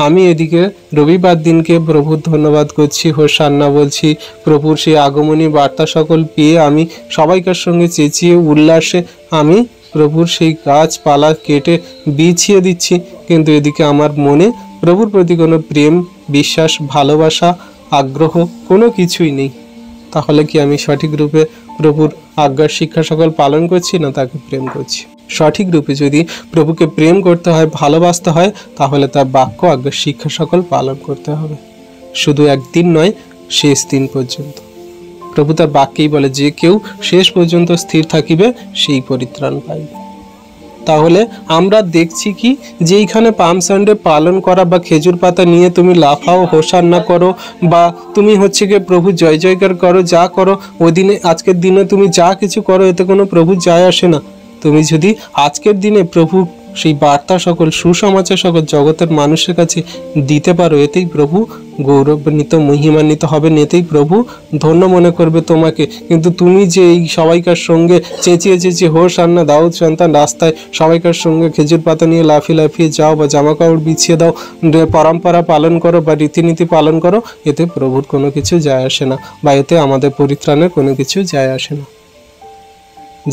আমি এদিকে রবিবার দিনকে প্রভুর ধন্যবাদ করছি, হোসান্না বলছি, প্রভুর সেই আগমনী বার্তা সকল পেয়ে আমি সবাইকার সঙ্গে চেঁচিয়ে উল্লাসে আমি প্রভুর সেই গাছপালা কেটে বিছিয়ে দিচ্ছি। কিন্তু এদিকে আমার মনে প্রভুর প্রতি কোনো প্রেম, বিশ্বাস, ভালোবাসা, আগ্রহ কোনো কিছুই নেই। তাহলে কি আমি সঠিক রূপে প্রভুর আজ্ঞার শিক্ষা সকল পালন করছি, না তাকে প্রেম করছি? সঠিক রূপে যদি প্রভুকে প্রেম করতে হয়, ভালোবাসতে হয়, তাহলে তার বাক্য আজ্ঞার শিক্ষা সকল পালন করতে হবে। শুধু একদিন নয়, শেষ দিন পর্যন্ত। প্রভু তার বাক্যেই বলে, যে কেউ শেষ পর্যন্ত স্থির থাকিবে সেই পরিত্রাণ পাইবে। তাহলে আমরা দেখছি কি, যে এইখানে পাম সানডে পালন করা বা খেজুর পাতা নিয়ে তুমি লাফাও, হোসান্না করো, বা তুমি হচ্ছে গিয়ে প্রভু জয় জয়কার করো, যা করো ওই দিনে, আজকের দিনে তুমি যা কিছু করো, এতে কোনো প্রভু যায় আসে না। তুমি যদি আজকের দিনে প্রভু সেই বার্তা সকল, সুসমাচার সকল জগতের মানুষের কাছে দিতে পারো, এতেই প্রভু গৌরবান্বিত, মহিমান্বিত হবেন, এতেই প্রভু ধন্য মনে করবে তোমাকে। কিন্তু তুমি যে এই সবাইকার সঙ্গে চেঁচিয়ে চেঁচিয়ে হোসান্না, দাউদ সন্তান, রাস্তায় সবাইকার সঙ্গে খেজুর পাতা নিয়ে লাফিয়ে লাফিয়ে যাও, বা জামা কাপড় বিছিয়ে দাও, পরম্পরা পালন করো বা রীতিনীতি পালন করো, এতে প্রভুর কোনো কিছু যায় আসে না, বা এতে আমাদের পরিত্রাণের কোনো কিছু যায় আসে না।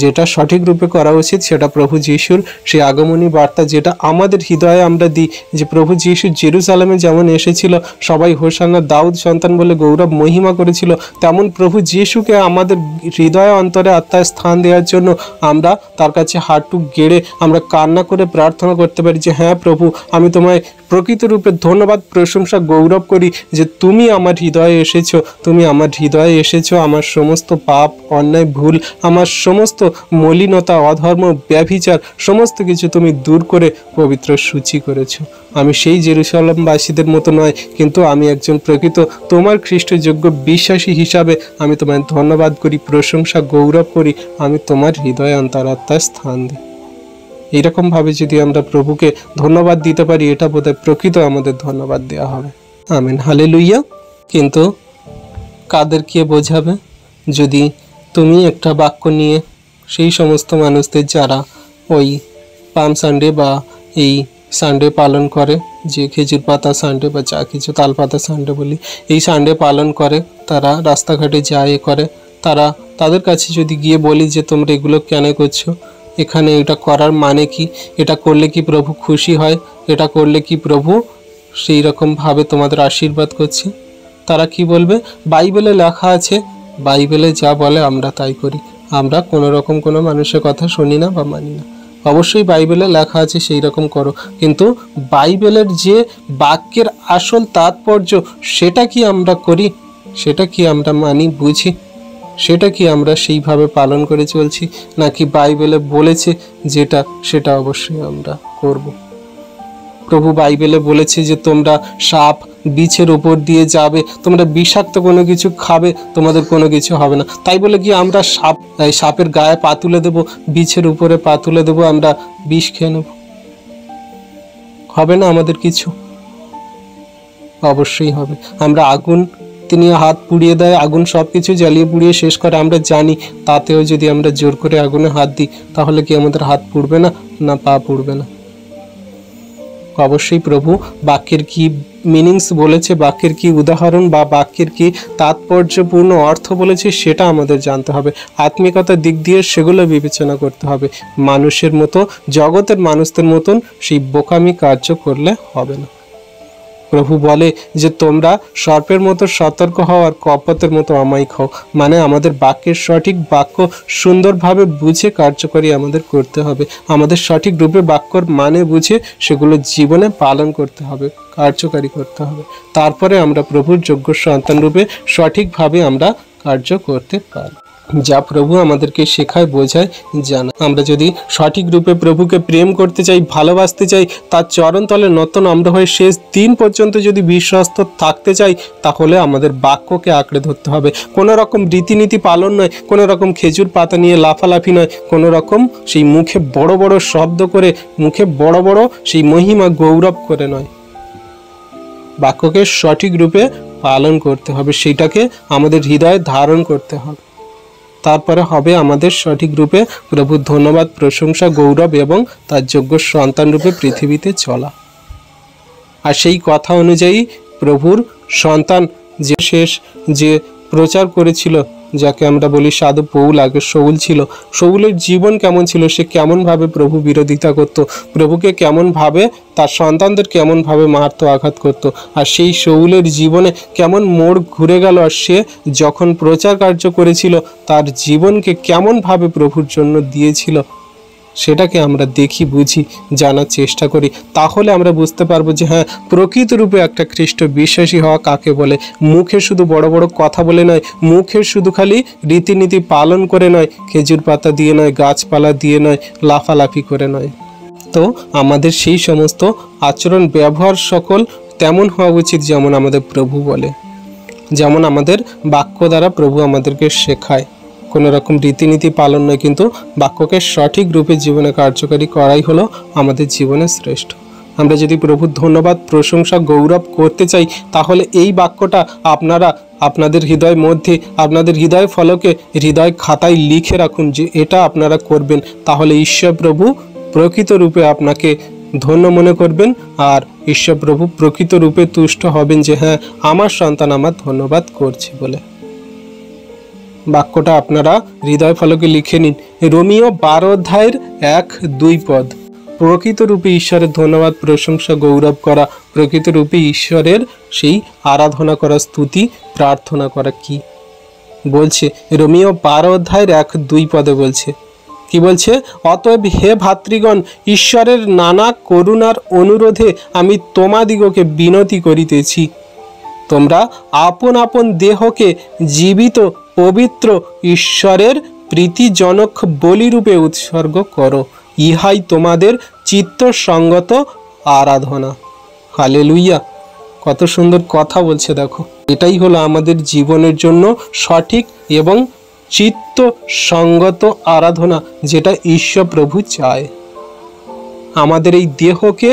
যেটা সঠিক রূপে করা উচিত সেটা প্রভু যিশুর সেই আগমনী বার্তা, যেটা আমাদের হৃদয়ে আমরা দিই, যে প্রভু যিশু জেরুজালেমে যেমন এসেছিল, সবাই হোসান্না, দাউদ সন্তান বলে গৌরব মহিমা করেছিল, তেমন প্রভু যিশুকে আমাদের হৃদয়ে, অন্তরে, আত্মায় স্থান দেওয়ার জন্য আমরা তার কাছে হাঁটু গেড়ে আমরা কান্না করে প্রার্থনা করতে পারি যে, হ্যাঁ প্রভু, আমি তোমায় প্রকৃত রূপে ধন্যবাদ, প্রশংসা, গৌরব করি যে তুমি আমার হৃদয়ে এসেছো, তুমি আমার হৃদয়ে এসেছো, আমার সমস্ত পাপ, অন্যায়, ভুল, আমার সমস্ত মলিনতা, অধর্ম, ব্যভিচার সমস্ত কিছু তুমি দূর করে পবিত্র সূচি করেছো। আমি সেই জেরুজালেমবাসীদের মতো নয়, কিন্তু আমি একজন প্রকৃত তোমার খ্রিস্টযোগ্য বিশ্বাসী হিসাবে আমি তোমায় ধন্যবাদ করি, প্রশংসা, গৌরব করি, আমি তোমার হৃদয়ে, অন্তরাত্মায় স্থান দিই। এইরকমভাবে যদি আমরা প্রভুকে ধন্যবাদ দিতে পারি, এটা বোধহয় প্রকৃত আমাদের ধন্যবাদ দেওয়া হবে। Amen, hallelujah. কিন্তু কাদেরকে বোঝাবে? যদি তুমি একটা বাক্য নিয়ে সেই সমস্ত মানুষদের যারা ওই পাম সানডে বা এই সানডে পালন করে, যে খেজুর পাতা সানডে বা যা কিছু তাল পাতা সানডে বলি, এই সানডে পালন করে, তারা রাস্তাঘাটে যায়, করে, তাদের কাছে যদি গিয়ে বলি যে তোমরা এগুলো কেন করছো, এখানে এটা করার মানে কি, এটা করলে কি প্রভু খুশি হয়, এটা করলে কি প্রভু সেই রকমভাবে তোমাদের আশীর্বাদ করছে, তারা কি বলবে? বাইবেলে লেখা আছে, বাইবেলে যা বলে আমরা তাই করি, আমরা কোনো রকম কোনো মানুষের কথা শুনি না বা মানি না। অবশ্যই বাইবেলে লেখা আছে সেই রকম করো, কিন্তু বাইবেলের যে বাক্যের আসল তাৎপর্য, সেটা কি আমরা করি, সেটা কি আমরা মানি, বুঝি, সেটা কি আমরা সেইভাবে পালন করে চলছি, নাকি বাইবেলে বলেছে যেটা সেটা অবশ্যই আমরা করব? প্রভু বাইবেলে বলেছে যে তোমরা সাপ, বিছের উপর দিয়ে যাবে, তোমরা বিষাক্ত কোনো কিছু খাবে, তোমাদের কোনো কিছু হবে না। তাই বলে কি আমরা সাপের গায়ে পা তুলে দেবো, বিছের উপরে পা তুলে দেবো, আমরা বিষ খেয়ে নেব? হবে না আমাদের কিছু? অবশ্যই হবে। আমরা আগুন, তিনি হাত পুড়িয়ে দেয়, আগুন সব কিছু জ্বালিয়ে পুড়িয়ে শেষ করে, আমরা জানি, তাতেও যদি আমরা জোর করে আগুনে হাত দিই, তাহলে কি আমাদের হাত পুড়বে না, না পা পুড়বে না? অবশ্যই প্রভু বাক্যের কি মিনিংস বলেছে, বাক্যের কি উদাহরণ বা বাক্যের কি তাৎপর্যপূর্ণ অর্থ বলেছে, সেটা আমাদের জানতে হবে। আত্মিকতার দিক দিয়ে সেগুলো বিবেচনা করতে হবে। মানুষের মতো, জগতের মানুষদের মতন সেই বোকামি কার্য করলে হবে না। প্রভু বলে যে তোমরা সর্পের মতো সতর্ক হও আর কপতের মতো অমায়িক হও, মানে আমাদের বাক্যের সঠিক বাক্য সুন্দরভাবে বুঝে কার্যকরী আমাদের করতে হবে, আমাদের সঠিক রূপে বাক্যর মানে বুঝে সেগুলো জীবনে পালন করতে হবে, কার্যকারী করতে হবে। তারপরে আমরা প্রভুর যোগ্য সন্তান রূপে সঠিকভাবে আমরা কার্য করতে পারি। যা প্রভু আমাদেরকে শেখায়, বোঝায়, জানা। আমরা যদি সঠিক রূপে প্রভুকে প্রেম করতে চাই, ভালোবাসতে চাই, তার চরণতলে নত নম্র হয়ে শেষ দিন পর্যন্ত যদি বিশ্বস্ত থাকতে চাই, তাহলে আমাদের বাক্যকে আঁকড়ে ধরতে হবে। কোনো রকম রীতিনীতি পালন নয়, কোনো রকম খেজুর পাতা নিয়ে লাফালাফি নয়, কোনো রকম সেই মুখে বড় বড় শব্দ করে, মুখে বড় বড় সেই মহিমা গৌরব করে নয়। বাক্যকে সঠিক রূপে পালন করতে হবে, সেইটাকে আমাদের হৃদয়ে ধারণ করতে হবে। তারপরে হবে আমাদের সঠিক রূপে প্রভুর ধন্যবাদ, প্রশংসা, গৌরব এবং তার যোগ্য সন্তান রূপে পৃথিবীতে চলা। আর সেই কথা অনুযায়ী প্রভুর সন্তান যে শেষ যে প্রচার করেছিল, যাকে আমরা বলি সাধু পৌল, আগে শৌল ছিল, শৌলের জীবন কেমন ছিল, সে কেমনভাবে প্রভু বিরোধিতা করত, প্রভুকে কেমনভাবে তার সন্তানদের কেমনভাবে মারত, আঘাত করত, আর সেই শৌলের জীবনে কেমন মোড় ঘুরে গেল, আর সে যখন প্রচার কার্য করেছিল তার জীবনকে কেমনভাবে প্রভুর জন্য দিয়েছিল, সেটাকে আমরা দেখি, বুঝি, জানার চেষ্টা করি। তাহলে আমরা বুঝতে পারবো যে হ্যাঁ, প্রকৃত রূপে একটা খ্রিস্ট বিশ্বাসী হওয়া কাকে বলে। মুখে শুধু বড় বড় কথা বলে নয়, মুখে শুধু খালি রীতিনীতি পালন করে নয়, খেজুর পাতা দিয়ে নয়, গাছপালা দিয়ে নয়, লাফালাফি করে নয়। তো আমাদের সেই সমস্ত আচরণ ব্যবহার সকল তেমন হওয়া উচিত যেমন আমাদের প্রভু বলে, যেমন আমাদের বাক্য দ্বারা প্রভু আমাদেরকে শেখায়। কোনো রকম রীতিনীতি পালন নয়, কিন্তু বাক্যকে সঠিক রূপে জীবনে কার্যকারী করাই হলো আমাদের জীবনের শ্রেষ্ঠ। আমরা যদি প্রভুর ধন্যবাদ, প্রশংসা, গৌরব করতে চাই, তাহলে এই বাক্যটা আপনারা আপনাদের হৃদয় মধ্যে, আপনাদের হৃদয় ফলকে, হৃদয় খাতায় লিখে রাখুন যে এটা আপনারা করবেন। তাহলে ঈশ্বর প্রভু প্রকৃত রূপে আপনাকে ধন্য মনে করবেন, আর ঈশ্বর প্রভু প্রকৃত রূপে তুষ্ট হবেন যে হ্যাঁ, আমার সন্তান আমার ধন্যবাদ করছে বলে। বাক্যটা আপনারা হৃদয় ফলকে লিখে নিন। রোমিও 12 অধ্যায়ের 1-2 পদ। প্রকৃত রূপে ঈশ্বরের ধন্যবাদ, প্রশংসা, গৌরব করা, প্রকৃত রূপে ঈশ্বরের সেই আরাধনা করা, স্তুতি, প্রার্থনা করা কি বলছে? রোমিও 12 অধ্যায়ের 1-2 পদে বলছে, কি বলছে? অতএব হে ভাতৃগণ, ঈশ্বরের নানা করুণার অনুরোধে আমি তোমাদিগকে বিনতি করিতেছি, তোমরা আপন আপন দেহকে জীবিত, পবিত্র, ঈশ্বরের প্রীতিজনক বলিরূপে উৎসর্গ করো, ইহাই তোমাদের চিত্তসঙ্গত আরাধনা। হালেলুইয়া! কত সুন্দর কথা বলছে দেখো। এটাই হলো আমাদের জীবনের জন্য সঠিক এবং চিত্তসঙ্গত আরাধনা, যেটা ঈশ্বর প্রভু চায়। আমাদের এই দেহকে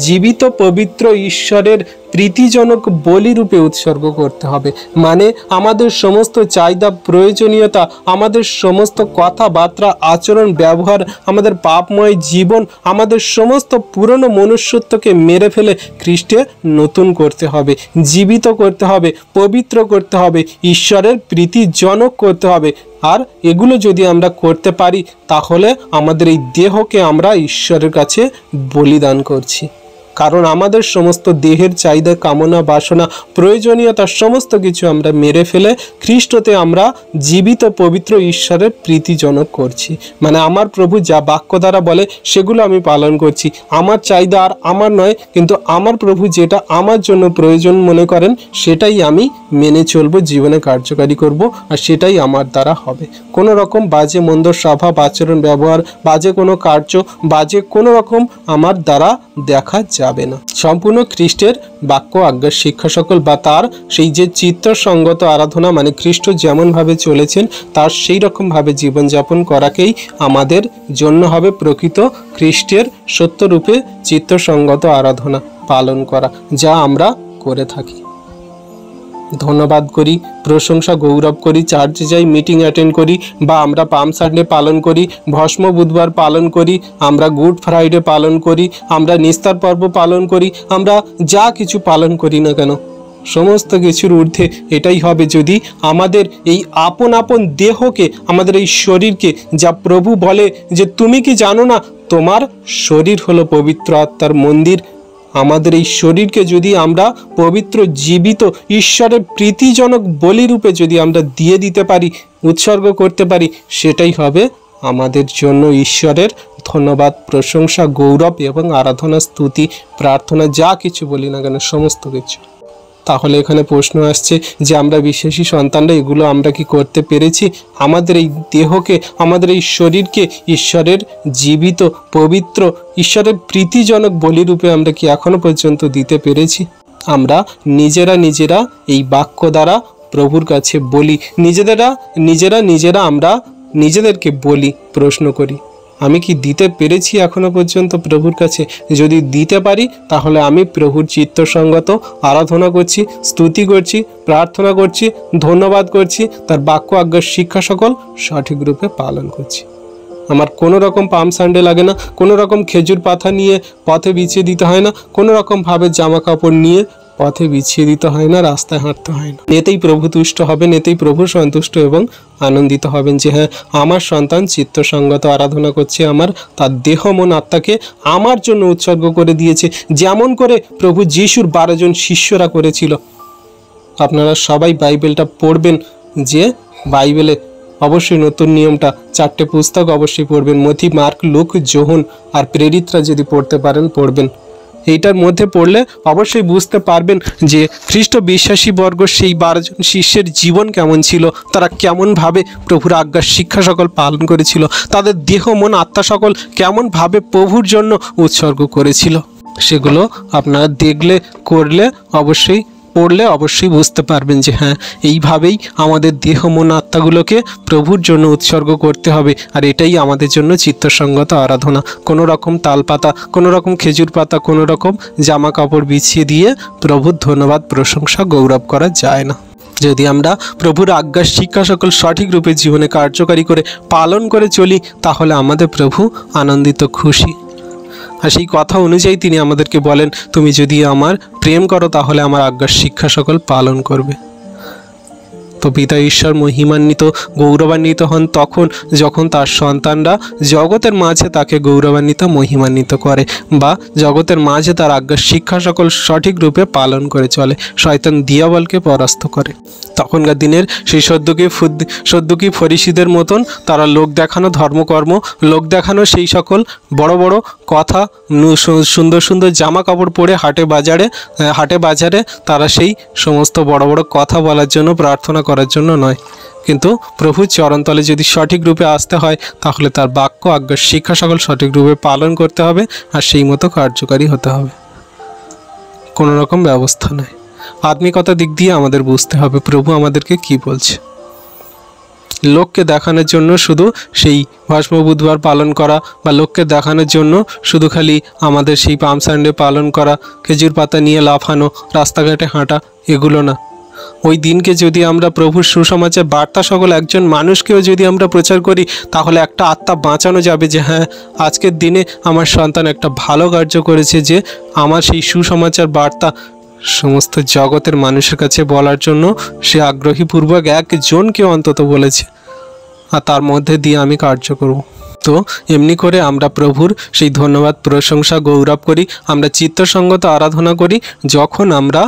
জীবিত, পবিত্র, ঈশ্বরের প্রীতিজনক বলিরূপে উৎসর্গ করতে হবে। মানে আমাদের সমস্ত চাহিদা, প্রয়োজনীয়তা, আমাদের সমস্ত কথাবার্তা, আচরণ, ব্যবহার, আমাদের পাপময় জীবন, আমাদের সমস্ত পুরনো মনুষ্যত্বকে মেরে ফেলে খ্রিস্টে নতুন করতে হবে, জীবিত করতে হবে, পবিত্র করতে হবে, ঈশ্বরের প্রীতিজনক করতে হবে। আর এগুলো যদি আমরা করতে পারি, তাহলে আমাদের এই দেহকে আমরা ঈশ্বরের কাছে বলিদান করছি। কারণ আমাদের সমস্ত দেহের চাহিদা, কামনা, বাসনা, প্রয়োজনীয়তা সমস্ত কিছু আমরা মেরে ফেলে খ্রিস্টতে আমরা জীবিত, পবিত্র, ঈশ্বরের প্রীতিজনক করছি। মানে আমার প্রভু যা বাক্য দ্বারা বলে সেগুলো আমি পালন করছি। আমার চাহিদা আর আমার নয়, কিন্তু আমার প্রভু যেটা আমার জন্য প্রয়োজন মনে করেন সেটাই আমি মেনে চলবো, জীবনে কার্যকারী করব, আর সেটাই আমার দ্বারা হবে। কোনো রকম বাজে মন্দ স্বভাব, আচরণ, ব্যবহার, বাজে কোনো কার্য, বাজে কোনো রকম আমার দ্বারা দেখা যাবে না। সম্পূর্ণ খ্রিস্টের বাক্য, আজ্ঞা, শিক্ষা সকল বা তার সেই যে চিত্তসঙ্গত আরাধনা, মানে খ্রিস্ট যেমনভাবে চলেছেন তার সেই রকমভাবে জীবনযাপন করাকেই আমাদের জন্য হবে প্রকৃত খ্রিস্টের সত্যরূপে চিত্তসঙ্গত আরাধনা পালন করা, যা আমরা করে থাকি। ধন্যবাদ করি, প্রশংসা, গৌরব করি, চার্চে যাই, মিটিং অ্যাটেন্ড করি, বা আমরা পাম সানডে পালন করি, ভস্ম বুধবার পালন করি, আমরা গুড ফ্রাইডে পালন করি, আমরা নিস্তার পর্ব পালন করি, আমরা যা কিছু পালন করি না কেন, সমস্ত কিছুর ঊর্ধ্বে এটাই হবে যদি আমাদের এই আপন আপন দেহকে, আমাদের এই শরীরকে, যা প্রভু বলে যে তুমি কি জানো না তোমার শরীর হলো পবিত্র আত্মার মন্দির, আমাদের এই শরীরকে যদি আমরা পবিত্র, জীবিত, ঈশ্বরের প্রীতিজনক বলিরূপে যদি আমরা দিয়ে দিতে পারি, উৎসর্গ করতে পারি, সেটাই হবে আমাদের জন্য ঈশ্বরের ধন্যবাদ, প্রশংসা, গৌরব এবং আরাধনা, স্তুতি, প্রার্থনা, যা কিছু বলি না কেন সমস্ত কিছু। তাহলে এখানে প্রশ্ন আসছে যে আমরা বিশ্বাসী সন্তানরা এগুলো আমরা কি করতে পেরেছি? আমাদের এই দেহকে, আমাদের এই শরীরকে ঈশ্বরের জীবিত, পবিত্র, ঈশ্বরের প্রীতিজনক বলিরূপে আমরা কি এখনো পর্যন্ত দিতে পেরেছি? আমরা নিজেরা এই বাক্য দ্বারা প্রভুর কাছে বলি, নিজেরা আমরা নিজেদেরকে বলি, প্রশ্ন করি, আমি কি দিতে পেরেছি এখনো পর্যন্ত প্রভুর কাছে? যদি দিতে পারি তাহলে আমি প্রভুর চিত্তসঙ্গত আরাধনা করছি, স্তুতি করছি, প্রার্থনা করছি, ধন্যবাদ করছি, তার বাক্য, আজ্ঞা, শিক্ষা সকল সঠিক রূপে পালন করছি। আমার কোনো রকম পাম্প স্যান্ডেল লাগে না, কোনো রকম খেজুর পাতা নিয়ে পথে বিছিয়ে দিতে হয় না, কোনো রকমভাবে জামা কাপড় নিয়ে পথে বিছিয়ে দিতে হয় না, রাস্তায় হাঁটতে হয় না। এতেই প্রভু তুষ্ট হবেন, এতেই প্রভু সন্তুষ্ট এবং আনন্দিত হবেন যে হ্যাঁ, আমার সন্তান চিত্তসঙ্গত আরাধনা করছে, তার দেহ মন আত্মাকে আমার জন্য উৎসর্গ করে দিয়েছে, যেমন করে প্রভু যিশুর 12 জন শিষ্যরা করেছিল। আপনারা সবাই বাইবেলটা পড়বেন, যে বাইবেলে অবশ্যই নতুন নিয়মটা 4টে পুস্তক অবশ্যই পড়বেন, মথি, মার্ক, লুক, যোহন আর প্রেরিতরা যদি পড়তে পারেন পড়বেন। এইটার মধ্যে পড়লে অবশ্যই বুঝতে পারবেন যে খ্রিস্ট বিশ্বাসী বর্গ সেই 12 জন শিষ্যের জীবন কেমন ছিল, তারা কেমনভাবে প্রভুর আজ্ঞার শিক্ষা সকল পালন করেছিল, তাদের দেহ মন আত্মা সকল কেমনভাবে প্রভুর জন্য উৎসর্গ করেছিল। সেগুলো আপনারা দেখলে, করলে, অবশ্যই পড়লে অবশ্যই বুঝতে পারবেন যে হ্যাঁ, এইভাবেই আমাদের দেহ মন আত্মাগুলোকে প্রভুর জন্য উৎসর্গ করতে হবে। আর এটাই আমাদের জন্য চিত্তসঙ্গত আরাধনা। কোনো রকম তালপাতা, কোনো রকম খেজুর পাতা, কোনো রকম জামা কাপড় বিছিয়ে দিয়ে প্রভুর ধন্যবাদ, প্রশংসা, গৌরব করা যায় না। যদি আমরা প্রভুর আজ্ঞার শিক্ষা সকল সঠিক রূপে জীবনে কার্যকারী করে পালন করে চলি, তাহলে আমাদের প্রভু আনন্দিত, খুশি। আর সেই কথা অনুযায়ী তিনি আমাদেরকে বলেন, তুমি যদি আমার প্রেম করো তাহলে আমার আজ্ঞার শিক্ষা সকল পালন করবে। তো পিতা ঈশ্বর মহিমান্বিত, গৌরবান্বিত হন তখন যখন তার সন্তানরা জগতের মাঝে তাকে গৌরবান্বিত, মহিমান্বিত করে, বা জগতের মাঝে তার আজ্ঞার শিক্ষা সকল সঠিক রূপে পালন করে চলে, শয়তান দিয়াবলকে পরাস্ত করে। তখনকার দিনের সেই সদ্দুকি ফরিসিদের মতন তারা লোক দেখানো ধর্মকর্ম, লোক দেখানো সেই সকল বড় বড় কথা, সুন্দর সুন্দর জামা কাপড় পরে হাটে বাজারে তারা সেই সমস্ত বড় বড় কথা বলার জন্য, প্রার্থনা করার জন্য নয়, কিন্তু প্রভুর চরণতলে যদি সঠিক রূপে আসতে হয় তাহলে তার বাক্য, আজ্ঞার শিক্ষা সকল সঠিক রূপে পালন করতে হবে আর সেই মতো কার্যকারী হতে হবে। কোনো রকম ব্যবস্থা নয়। আত্মিকতা দিক দিয়ে আমাদের বুঝতে হবে প্রভু আমাদেরকে কি বলছে। লোককে দেখানোর জন্য শুধু সেই ভস্ম বুধবার পালন করা, বা লোককে দেখানোর জন্য শুধু খালি আমাদের সেই পাম সানডে পালন করা, খেজুর পাতা নিয়ে লাফানো, রাস্তাঘাটে হাঁটা, এগুলো না। ওই দিনকে যদি আমরা প্রভুর সুসমাচার বার্তা সকল একজন মানুষকেও যদি আমরা প্রচার করি, তাহলে একটা আত্মা বাঁচানো যাবে যে হ্যাঁ, আজকের দিনে আমার সন্তান একটা ভালো কার্য করেছে, যে আমার সেই সুসমাচার বার্তা সমস্ত জগতের মানুষের কাছে বলার জন্য সে আগ্রহীপূর্বক একজনকে অন্তত বলেছে, আর তার মধ্যে দিয়ে আমি কার্য করব। তো এমনি করে আমরা প্রভুর সেই ধন্যবাদ, প্রশংসা, গৌরব করি, আমরা চিত্তসঙ্গত আরাধনা করি, যখন আমরা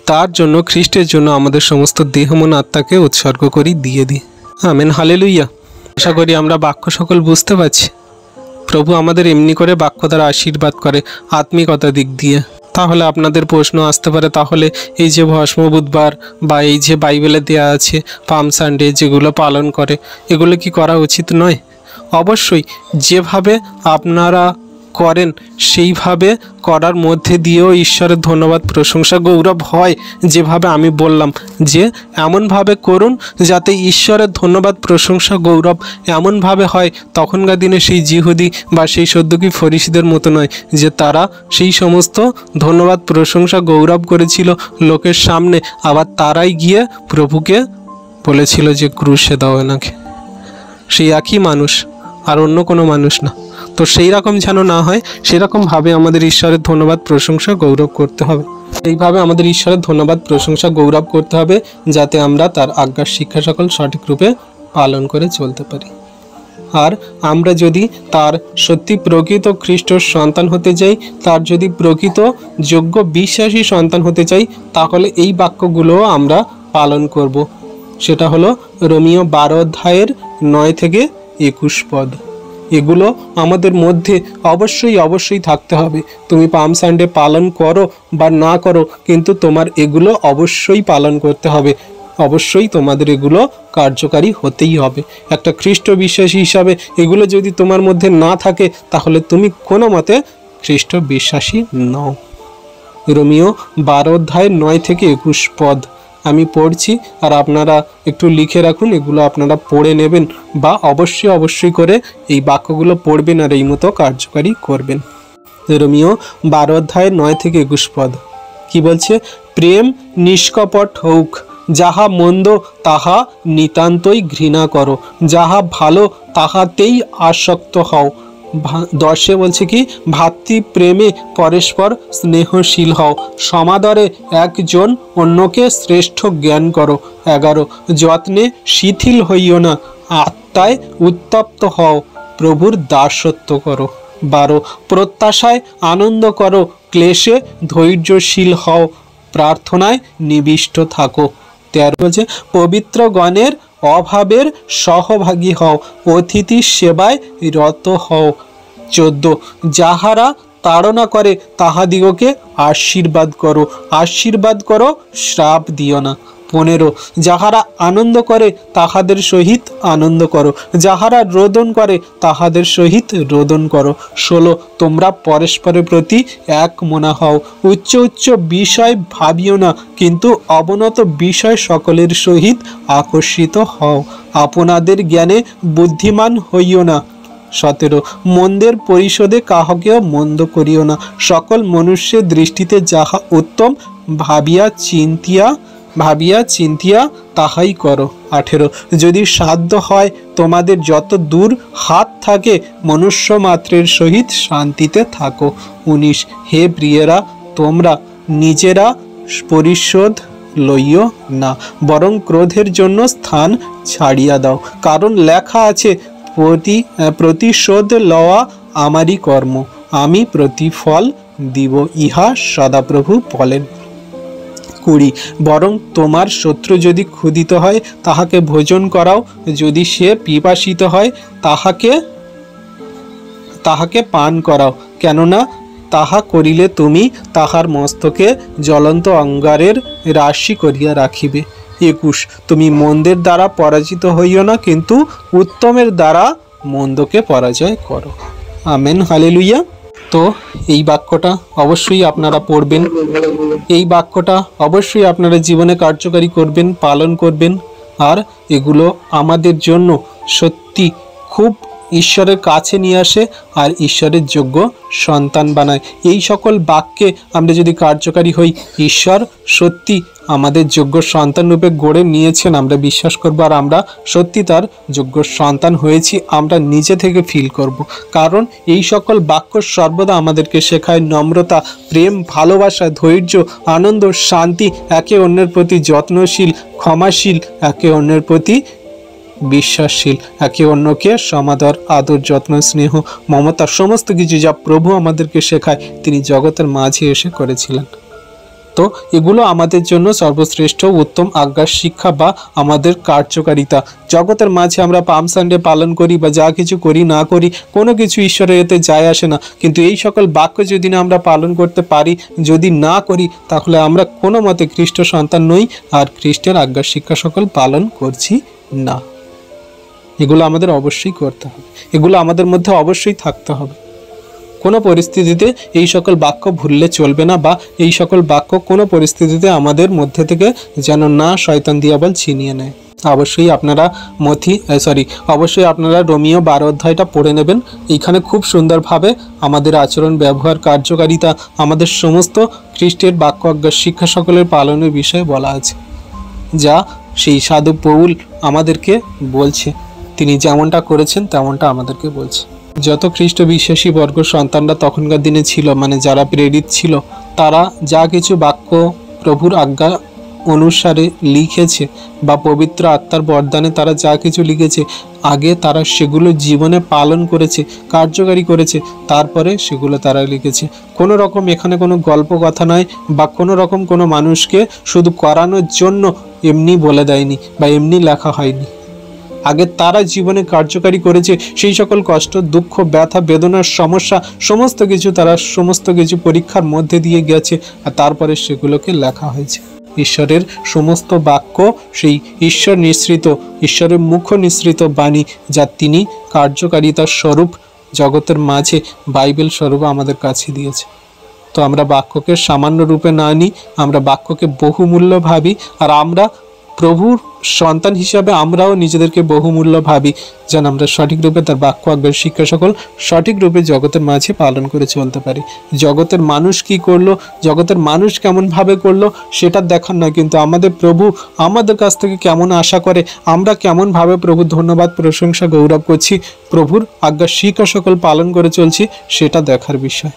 তার জন্য, খ্রিস্টের জন্য আমাদের সমস্ত দেহ মন আত্মাকে উৎসর্গ করি, দিয়ে দিই। Amen, hallelujah. আশা করি আমরা বাক্য সকল বুঝতে পারছি। প্রভু আমাদের এমনি করে বাক্য দ্বারা আশীর্বাদ করে আত্মিকতা দিক দিয়ে। তাহলে আপনাদের প্রশ্ন আসতে পারে, তাহলে এই যে ভস্ম বুধবার বা এই যে বাইবেলে দেয়া আছে পাম সানডে যেগুলো পালন করে, এগুলো কি করা উচিত নয়? অবশ্যই, যেভাবে আপনারা করেন সেইভাবে করার মধ্যে দিয়েও ঈশ্বরের ধন্যবাদ, প্রশংসা, গৌরব হয়। যেভাবে আমি বললাম যে এমনভাবে করুন যাতে ঈশ্বরের ধন্যবাদ, প্রশংসা, গৌরব এমনভাবে হয়। তখনকার দিনে সেই জিহুদি বা সেই সদ্দুকি ফরিসিদের মতো নয়, যে তারা সেই সমস্ত ধন্যবাদ, প্রশংসা, গৌরব করেছিল লোকের সামনে, আবার তারাই গিয়ে প্রভুকে বলেছিল যে ক্রুশে দাও এনাকে। সেই একই মানুষ, আর অন্য কোনো মানুষ না। তো সেই রকম যেন না হয়, সেরকমভাবে আমাদের ঈশ্বরের ধন্যবাদ, প্রশংসা, গৌরব করতে হবে। এইভাবে আমাদের ঈশ্বরের ধন্যবাদ, প্রশংসা, গৌরব করতে হবে, যাতে আমরা তার আজ্ঞার শিক্ষা সকল সঠিক রূপে পালন করে চলতে পারি। আর আমরা যদি তার সত্যি প্রকৃত খ্রিস্টর সন্তান হতে চাই, তার যদি প্রকৃত যোগ্য বিশ্বাসী সন্তান হতে চাই, তাহলে এই বাক্যগুলোও আমরা পালন করব। সেটা হলো রোমিও 12 অধ্যায়ের 9 থেকে 21 পদ। এগুলো আমাদের মধ্যে অবশ্যই থাকতে হবে। তুমি পাম সানডে পালন করো বা না করো, কিন্তু তোমার এগুলো অবশ্যই পালন করতে হবে। অবশ্যই তোমাদের এগুলো কার্যকারী হতেই হবে। একটা খ্রিস্ট বিশ্বাসী হিসাবে এগুলো যদি তোমার মধ্যে না থাকে, তাহলে তুমি কোনো মতে খ্রিস্ট বিশ্বাসী নও। রোমিও 12 অধ্যায় 9 থেকে 21 পদ আমি পড়ছি, আর আপনারা একটু লিখে রাখুন। এগুলো আপনারা পড়ে নেবেন, বা অবশ্যই করে এই বাক্যগুলো পড়বেন আর এই মতো কার্যকারী করবেন। রোমিও 12 অধ্যায় 9 থেকে 21 পদ কি বলছে? প্রেম নিষ্কপট হোক, যাহা মন্দ তাহা নিতান্তই ঘৃণা করো, যাহা ভালো তাহাতেই আসক্ত হও। 10 বলছে কি, ভাতৃপ্রেমে পরস্পর স্নেহশীল হও, সমাদরে একজন অন্যকে শ্রেষ্ঠ জ্ঞান করো। 11 যত্নে শিথিল হইও না, আত্মায় উত্তপ্ত হও, প্রভুর দাসত্ব করো। 12 প্রত্যাশায় আনন্দ করো, ক্লেশে ধৈর্যশীল হও, প্রার্থনায় নিবিষ্ট থাকো। 13 বলছে পবিত্র গণের অভাবের সহভাগী হও, অতিথি সেবায় রত হও। 14 যাহারা তাড়না করে তাহাদিগকে আশীর্বাদ করো, আশীর্বাদ করো, শ্রাপ দিও না। 15 যাহারা আনন্দ করে তাহাদের সহিত আনন্দ করো, যাহারা রোদন করে তাহাদের সহিত রোদন করো। 16 তোমরা পরস্পরের প্রতি এক মনা হও, উচ্চ উচ্চ বিষয় ভাবিও না, কিন্তু অবনত বিষয় সকলের সহিত আকর্ষিত হও, আপনাদের জ্ঞানে বুদ্ধিমান হইও না। 17 মন্দের পরিশোধে কাহাকেও মন্দ করিও না, সকল মনুষ্যের দৃষ্টিতে যাহা উত্তম ভাবিয়া চিন্তিয়া তাহাই করো। 18 যদি সাধ্য হয় তোমাদের যত দূর হাত থাকে মনুষ্য মাত্রের সহিত শান্তিতে থাকো। 19 হে প্রিয়েরা, তোমরা নিজেরা পরিশোধ লইও না, বরং ক্রোধের জন্য স্থান ছাড়িয়া দাও, কারণ লেখা আছে, প্রতিশোধ লওয়া আমারই কর্ম, আমি প্রতিফল দিব, ইহা সদাপ্রভু বলেন। 20 বরং তোমার শত্রু যদি ক্ষুধিত হয় তাহাকে ভোজন করাও, যদি সে পিপাসিত হয় তাহাকে পান করাও, কেননা তাহা করিলে তুমি তাহার মস্তকে জ্বলন্ত অঙ্গারের রাশি করিয়া রাখিবে। 21 তুমি মন্দের দ্বারা পরাজিত হইও না, কিন্তু উত্তমের দ্বারা মন্দকে পরাজয় করো। Amen, hallelujah. তো এই বাক্যটা অবশ্যই আপনারা পড়বেন, এই বাক্যটা অবশ্যই আপনারা জীবনে কার্যকারী করবেন, পালন করবেন, আর এগুলো আমাদের জন্য সত্যি খুব ঈশ্বরের কাছে নিয়ে আসে আর ঈশ্বরের যোগ্য সন্তান বানায়। এই সকল বাক্যে আমরা যদি কার্যকারী হই, ঈশ্বর সত্যি আমাদের যোগ্য সন্তান রূপে গড়ে নিয়েছেন, আমরা বিশ্বাস করব, আর আমরা সত্যি তার যোগ্য সন্তান হয়েছি আমরা নিজে থেকে ফিল করব। কারণ এই সকল বাক্য সর্বদা আমাদেরকে শেখায় নম্রতা, প্রেম, ভালোবাসা, ধৈর্য, আনন্দ, শান্তি, একে অন্যের প্রতি যত্নশীল, ক্ষমাশীল, একে অন্যের প্রতি বিশ্বাসশীল, একে অন্যকে সমাদর, আদর, যত্ন, স্নেহ, মমতা, সমস্ত কিছু যা প্রভু আমাদেরকে শেখায় তিনি জগতের মাঝে এসে করেছিলেন। তো এগুলো আমাদের জন্য সর্বশ্রেষ্ঠ উত্তম আজ্ঞার শিক্ষা বা আমাদের কার্যকারিতা। জগতের মাঝে আমরা পাম সানডে পালন করি বা যা কিছু করি না করি, কোনো কিছু ঈশ্বরের এতে যায় আসে না, কিন্তু এই সকল বাক্য যদি না আমরা পালন করতে পারি, যদি না করি, তাহলে আমরা কোনো মতে খ্রিস্ট সন্তান নই আর খ্রিস্টের আজ্ঞার শিক্ষা সকল পালন করছি না। এগুলো আমাদের অবশ্যই করতে হবে, এগুলো আমাদের মধ্যে অবশ্যই থাকতে হবে। কোনো পরিস্থিতিতে এই সকল বাক্য ভুললে চলবে না, বা এই সকল বাক্য কোনো পরিস্থিতিতে আমাদের মধ্যে থেকে যেন না শয়তান দিয়াবল ছিনিয়ে নেয়। অবশ্যই আপনারা অবশ্যই আপনারা রোমিও 12 অধ্যায়টা পড়ে নেবেন। এইখানে খুব সুন্দরভাবে আমাদের আচরণ, ব্যবহার, কার্যকারিতা, আমাদের সমস্ত খ্রিস্টের বাক্য আজ্ঞার শিক্ষা সকলের পালনের বিষয়ে বলা আছে, যা সেই সাধু পৌল আমাদেরকে বলছে। তিনি যেমনটা করেছেন তেমনটা আমাদেরকে বলছে। যত খ্রিস্ট বিশ্বাসী বর্গ সন্তানরা তখনকার দিনে ছিল, মানে যারা প্রেরিত ছিল, তারা যা কিছু বাক্য প্রভুর আজ্ঞা অনুসারে লিখেছে বা পবিত্র আত্মার বরদানে তারা যা কিছু লিখেছে, আগে তারা সেগুলো জীবনে পালন করেছে, কার্যকারী করেছে, তারপরে সেগুলো তারা লিখেছে। কোনো রকম এখানে কোনো গল্প কথা নয়, বা কোনো রকম কোনো মানুষকে শুধু করানোর জন্য এমনি বলে দেয়নি বা এমনি লেখা হয়নি। আগে তারা জীবনে কার্যকারী করেছে, সেই সকল কষ্ট, দুঃখ, ব্যথা, বেদনার সমস্যা, সমস্ত কিছু পরীক্ষার মধ্যে দিয়ে গেছে, আর তারপরে সেগুলোকে লেখা হয়েছে। ঈশ্বরের সমস্ত বাক্য সেই ঈশ্বর নিঃসৃত, ঈশ্বরের মুখ নিঃসৃত বাণী, যা তিনি কার্যকারিতার স্বরূপ জগতের মাঝে বাইবেল স্বরূপ আমাদের কাছে দিয়েছে। তো আমরা বাক্যকে সামান্য রূপে না নিই, আমরা বাক্যকে বহুমূল্য ভাবি, আর আমরা প্রভুর সন্তান হিসাবে আমরাও নিজেদেরকে বহুমূল্য ভাবি, যেন আমরা সঠিক রূপে তার বাক্য আজ্ঞার শিক্ষা সকল সঠিক রূপে জগতের মাঝে পালন করে চলতে পারি। জগতের মানুষ কি করলো, জগতের মানুষ কেমন ভাবে করলো সেটা দেখার নয়, কিন্তু আমাদের প্রভু আমাদের কাছ থেকে কেমন আশা করে, আমরা কেমন ভাবে প্রভুর ধন্যবাদ প্রশংসা গৌরব করছি, প্রভুর আজ্ঞার শিক্ষা সকল পালন করে চলছি, সেটা দেখার বিষয়।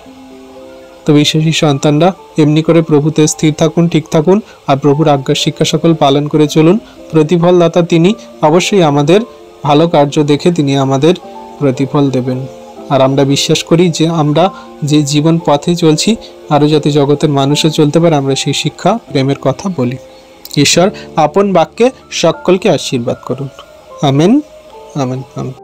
তো বিশ্বাসী সন্তানরা এমনি করে প্রভুতে স্থির থাকুন, ঠিক থাকুন, আর প্রভুর আজ্ঞার শিক্ষা সকল পালন করে চলুন। প্রতিফলদাতা তিনি, অবশ্যই আমাদের ভালো কার্য দেখে তিনি আমাদের প্রতিফল দেবেন। আর আমরা বিশ্বাস করি যে আমরা যে জীবন পথে চলছি আরও যাতে জগতের মানুষও চলতে পারে, আমরা সেই শিক্ষা প্রেমের কথা বলি। ঈশ্বর আপন বাক্যে সকলকে আশীর্বাদ করুন। Amen, amen, amen.